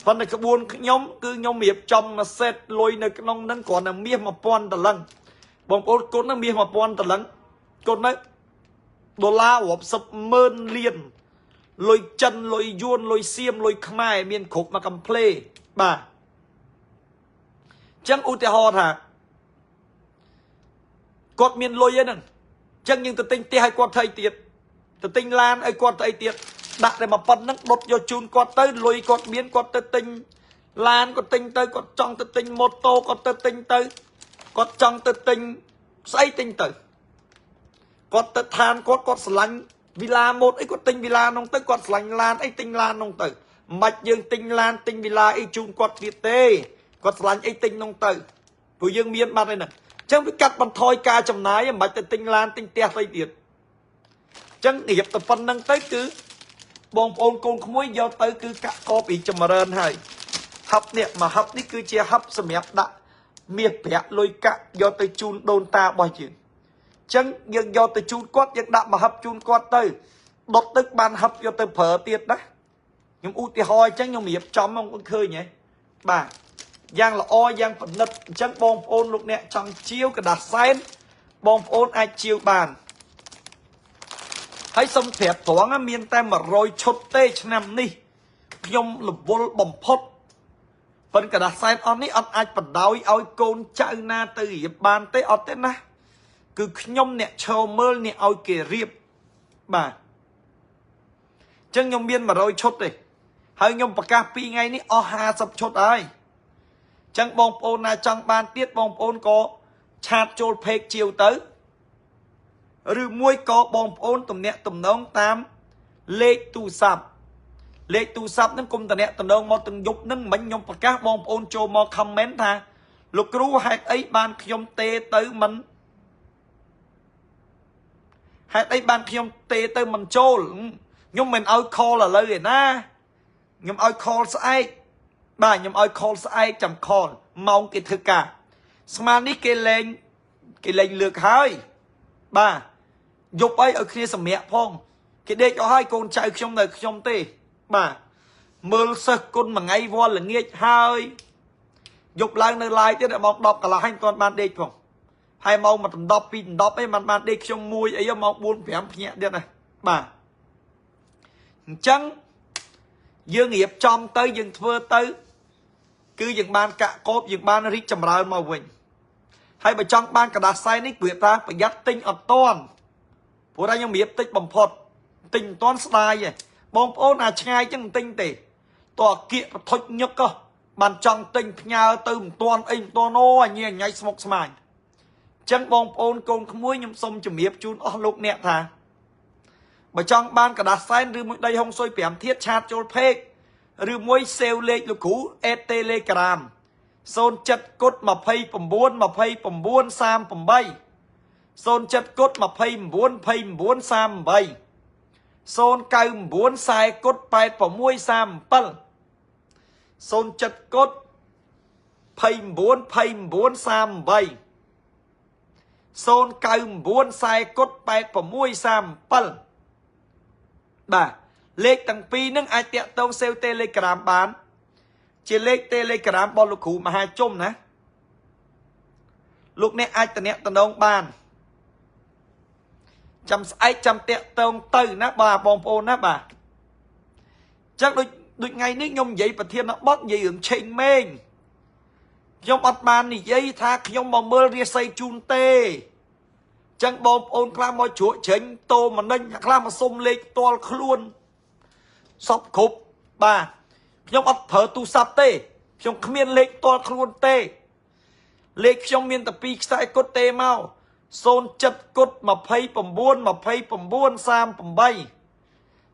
phần này cái buôn nhóm cứ nhóm miệp trong mà xét lôi nơi cái nông nâng còn là miệp mà pon tờ lăng bóng cốt nó miệp mà pon tờ lăng cốt nó đô la hộp sập mơn liền lôi chân lôi yuan lôi xiêm lôi khmai miền khúc mà cầm play bà chẳng ưu tì hò thà cốt miền lôi ấy nè chẳng nhưng tự tinh tì hay quạt thầy tiệt tự tinh lan ấy quạt thầy tiệt đặt để mà phần nó đột vô chun quạt tới lùi quạt biến quạt tới tinh lan quạt tinh tới quạt trong tới tinh mô tô quạt tới tinh tới quạt trong tới tinh xây tinh tới quạt tới than quạt lạnh villa một ấy quạt tinh villa nông tới quạt lạnh lan ấy tinh lan nông tới mạch dương tinh lan tinh villa ấy chun quạt việt tê quạt lạnh ấy tinh nông tới vừa dương miên mặt đây nè chẳng biết cắt bằng thôi ca chầm nái mạch tới tinh lan tinh te tây việt chẳng nghiệp tập phần nâng tới cứ bông ôn con không muốn giao tới cứ cả có bị chầm rơn hay hấp nè mà hấp ní cứ chia hấp sầm mẹp đã miệt vẽ lôi cả do tới chun đôn ta bao nhiêu chẳng nhưng do tới chun quát nhưng đã mà hấp chun quát tới đột tức ban hấp do tới phở tiệt đó nhưng u thì hoi chẳng nhưng miệt chấm ông cũng khơi nhỉ bà giang là oi giang phần nứt chẳng bông ôn lúc nè trong chiếu cái đặt sen bông ôn ai chiếu bàn hãy xong phép thoáng á miền ta mà rồi chốt tê cho nằm đi nhông là vô bầm phốt phần cả đặt sai on ní on ai phần đói ôi côn chạy na từ hiệp bàn tới ọt tên na cứ nhông nè trâu mơ nè ôi kề riệp bà chân nhông miên mà rồi chốt đi hơi nhông bạc cà pi ngay ní o hà sập chốt ai chân bông ôn na trong ban tiết bông ôn có chát chôn phê chiều tới rồi muối có bông ôn tùm nẹ tùm nông tam lê tu sạp nâng cùng tùm nẹ tùm nông mô từng dục nâng bánh nhông và các bông ôn chô mô comment tha lục rú hạt ấy ban khiông tê tới mình hạt ấy ban khiông tê tới mình chô nhưng mình ôi call là lời na nhưng ôi call sẽ ai bà nhưng ôi call sẽ ai chầm call mong cái thư cả mà ní cái lên lược hơi bà dục ấy ở kia sầm mẹ phong cái đây cho hai con trai trong đời trong tê bà mưa sơ con mà ngay vô là nghe hai dục lại nơi lại chứ đã mong đọc cả là hai con ban đây không hai mong mà tầm đọc pin đọc ấy mà ban đây trong mùi ấy mong buôn phèm nhẹ đi này bà chăng dương nghiệp trong tới dương thưa tới cứ dương ban cạ cốp dương ban rít chầm rơi màu vinh hay bà trong ban cả đặt sai ní quyệt ra phải dắt tinh ở toàn phụ ra những miếp tích bầm phọt tình toán style vậy bông ôn à ngay chẳng tinh tỉ tòa kiện thôi nhức cơ bàn trong tinh nhà từ toàn in toàn ô à nhẹ nhảy smok smile chẳng bông ôn con không muối nhưng xong chùm miếp chun lúc nẹ thà bà trong ban cả đặt sai rư mũi đây không xôi bẻm thiết chát cho phê rư mũi xeo lê lục cú et telegram xôn chất cốt mà phây bầm buôn sam bầm bay xôn chất cốt mà phây buôn sam bay xôn cay buôn sai cốt bay bầm muôi sam pal xôn chất cốt phây buôn sam bay xôn cay buôn sai cốt bay bầm muôi sam pal bà lệch tầng pi nâng ai tẹt tông sale telegram bán chỉ lệch telegram bao lục khủ mà hai chôm nè lúc này ai tận nẹt tận đông bàn chăm ai chăm tẹt tông từ nè bà bom ôn nè bà chắc đôi ngày ní nhom vậy bà thiên nó bót vậy ứng chênh mênh nhom ọt bàn ní vậy tha nhom mà mơ ria say chun tê chẳng bom ôn khla mò chuỗi chênh tô mà nênh khla mà xông lên toal khluôn sọc khúc bà nhom ọt thở tu sạp tê nhom khmiên lên toal khluôn tê lên nhom miên tập pi sai cốt tê mau xôn chất cốt mà phây bầm buôn sam bầm bay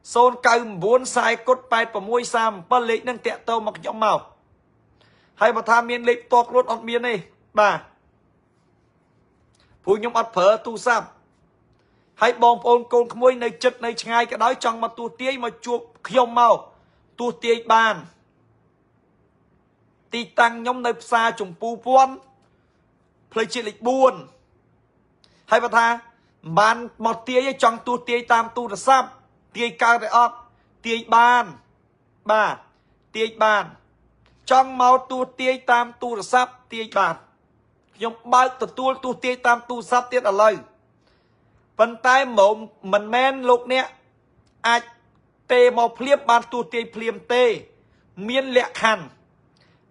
xôn cài buôn sai cốt bài bầm môi sam bà lên nâng tẹt tâu mặc nhom màu hay mà tham miên lên toal khluôn ọt miên này bà phụ nhom ọt thở tu sạp hay bom ôn côn khmôi nơi chất nơi ngay cái đói trong mà tu tiết mà chuộc nhom màu tu tiết bàn ti tăng nhóm nơi xa trùng pu puan plei chỉ lịch buồn hay bà tha bàn một tia trong tu tia tam tu là sắp tia cao để ọt tia bàn bà tia bàn trong máu tu tia tam tu là sắp tia bàn nhóm bao tu tia tam tu sắp tiết ở lời phần tay mộng mình men lục nè ai tê màu phliêm bàn tu tia phliêm tê miên lẹ khăn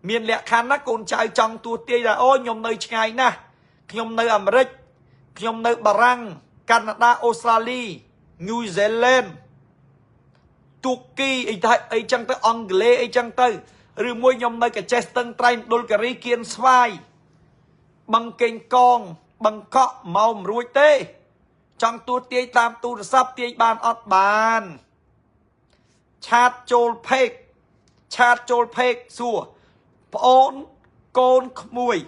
miền lẹ khăn nó còn chạy trong tu tia là ôi nhom nơi ngày nè nhom nơi Americ nhom nơi Bà Răng Canada Australia New Zealand Turkey ấy chẳng tới Angle ấy chẳng tới rồi môi nhom nơi cái Chester train đôi cái ri kiên svai bằng kênh con bằng cọ màu ruồi tê trong tu tia tam tu sắp tia bàn ọt bàn chat chol phek xua ôn côn mùi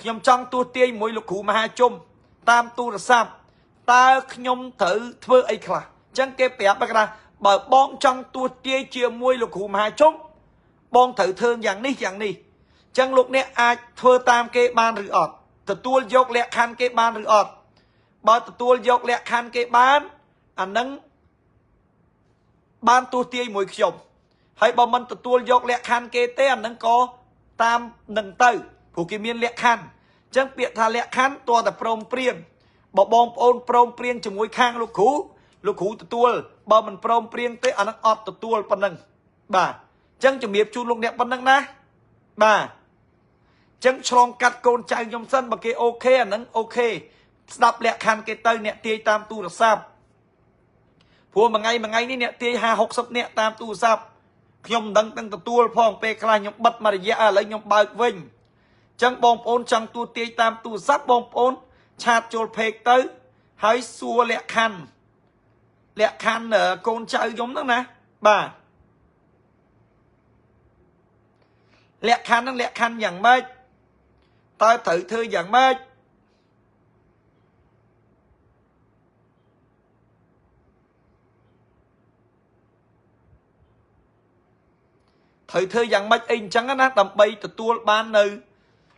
nhom trong tu tia mùi lục khủ mà hai chum tam tu là sạp ta nhom thử thưa ấy khla chẳng kê bẹp bạc ra bởi bong trong tu tia chia mùi lục khủ mà hai chum bong thử thương dạng ní chẳng lúc nè ai thưa tam kê ban rửa ọt tự tuôn dọc lẹ khăn kê ban rửa ọt bởi tự tuôn dọc lẹ khăn kê ban anh nâng ban tu tia mùi nhom hay bảo mình tự tuôn dọc lẹ khăn kê tế anh nâng có tam nâng tư phụ kì miên lẹ khăn chẳng biệt thà lẹ khăn tòa tập prong priên bảo bong ôn prong priên cho mùi khang lục khú tự tuôn bảo mình prong priên tế anh nâng ọt tự tuôn bằng nâng bà chẳng cho miếp chú lục nẹ bằng nâng ná bà chẳng chlong cắt côn chạy nhom sân bà kê ok anh nâng ok đập lẹ khăn kê tơi nẹ tia tam tu là sạp phụ mà ngay ní nẹ tia hà hốc sắp nẹ tam tu sạp nhom đăng tăng tự tuôn phong pe khai nhom bắt mà dạ lấy nhom bao vinh chẳng bong ôn chẳng tu tia tam tu sắp bong ôn chát chôl phek tới hãy xua lẹ khăn ở côn chơi giống đó nè bà lẹ khăn dạng mê ta thử thư dạng mê thử thư dạng mê in chẳng á đầm bay tự tuôn ban nơi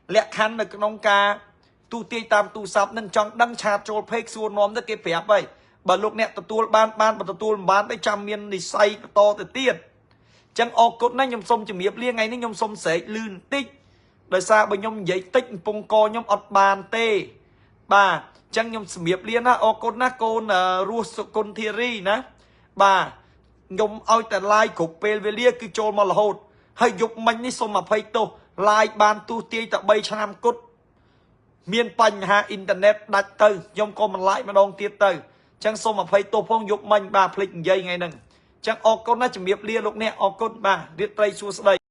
lẹ khăn ở trong ca tu tia tam tu sắp nên trong đăng chát chôl phek xua nóm tới cái phép vậy bà lúc nè tự tuôn ban bà tự tuôn bán tới trăm miên thì say to từ tiền chẳng ô cốt này nhom xông chìm hiệp liên ngay nhom xông sẽ lươn tích đời xa bởi nhom giấy tích phong co nhom ọt bàn tê bà chẳng nhom xìm hiệp liên á ô cốt ná côn rùa côn thia ri ná bà nhom ôi tại lai cục bê về lia cứ trôn mà là hột hay dục mình ní xông mà phây tô lai bàn tu tia tại bay cho nam cốt miên bánh ha internet đặt từ nhom có mình lại mà đong tiết từ chẳng xông mà phây tô phong dục mình bà phịch dây ngay nâng chẳng ô cốt ná chìm hiệp liên lúc nè ô cốt bà riết tây xua đây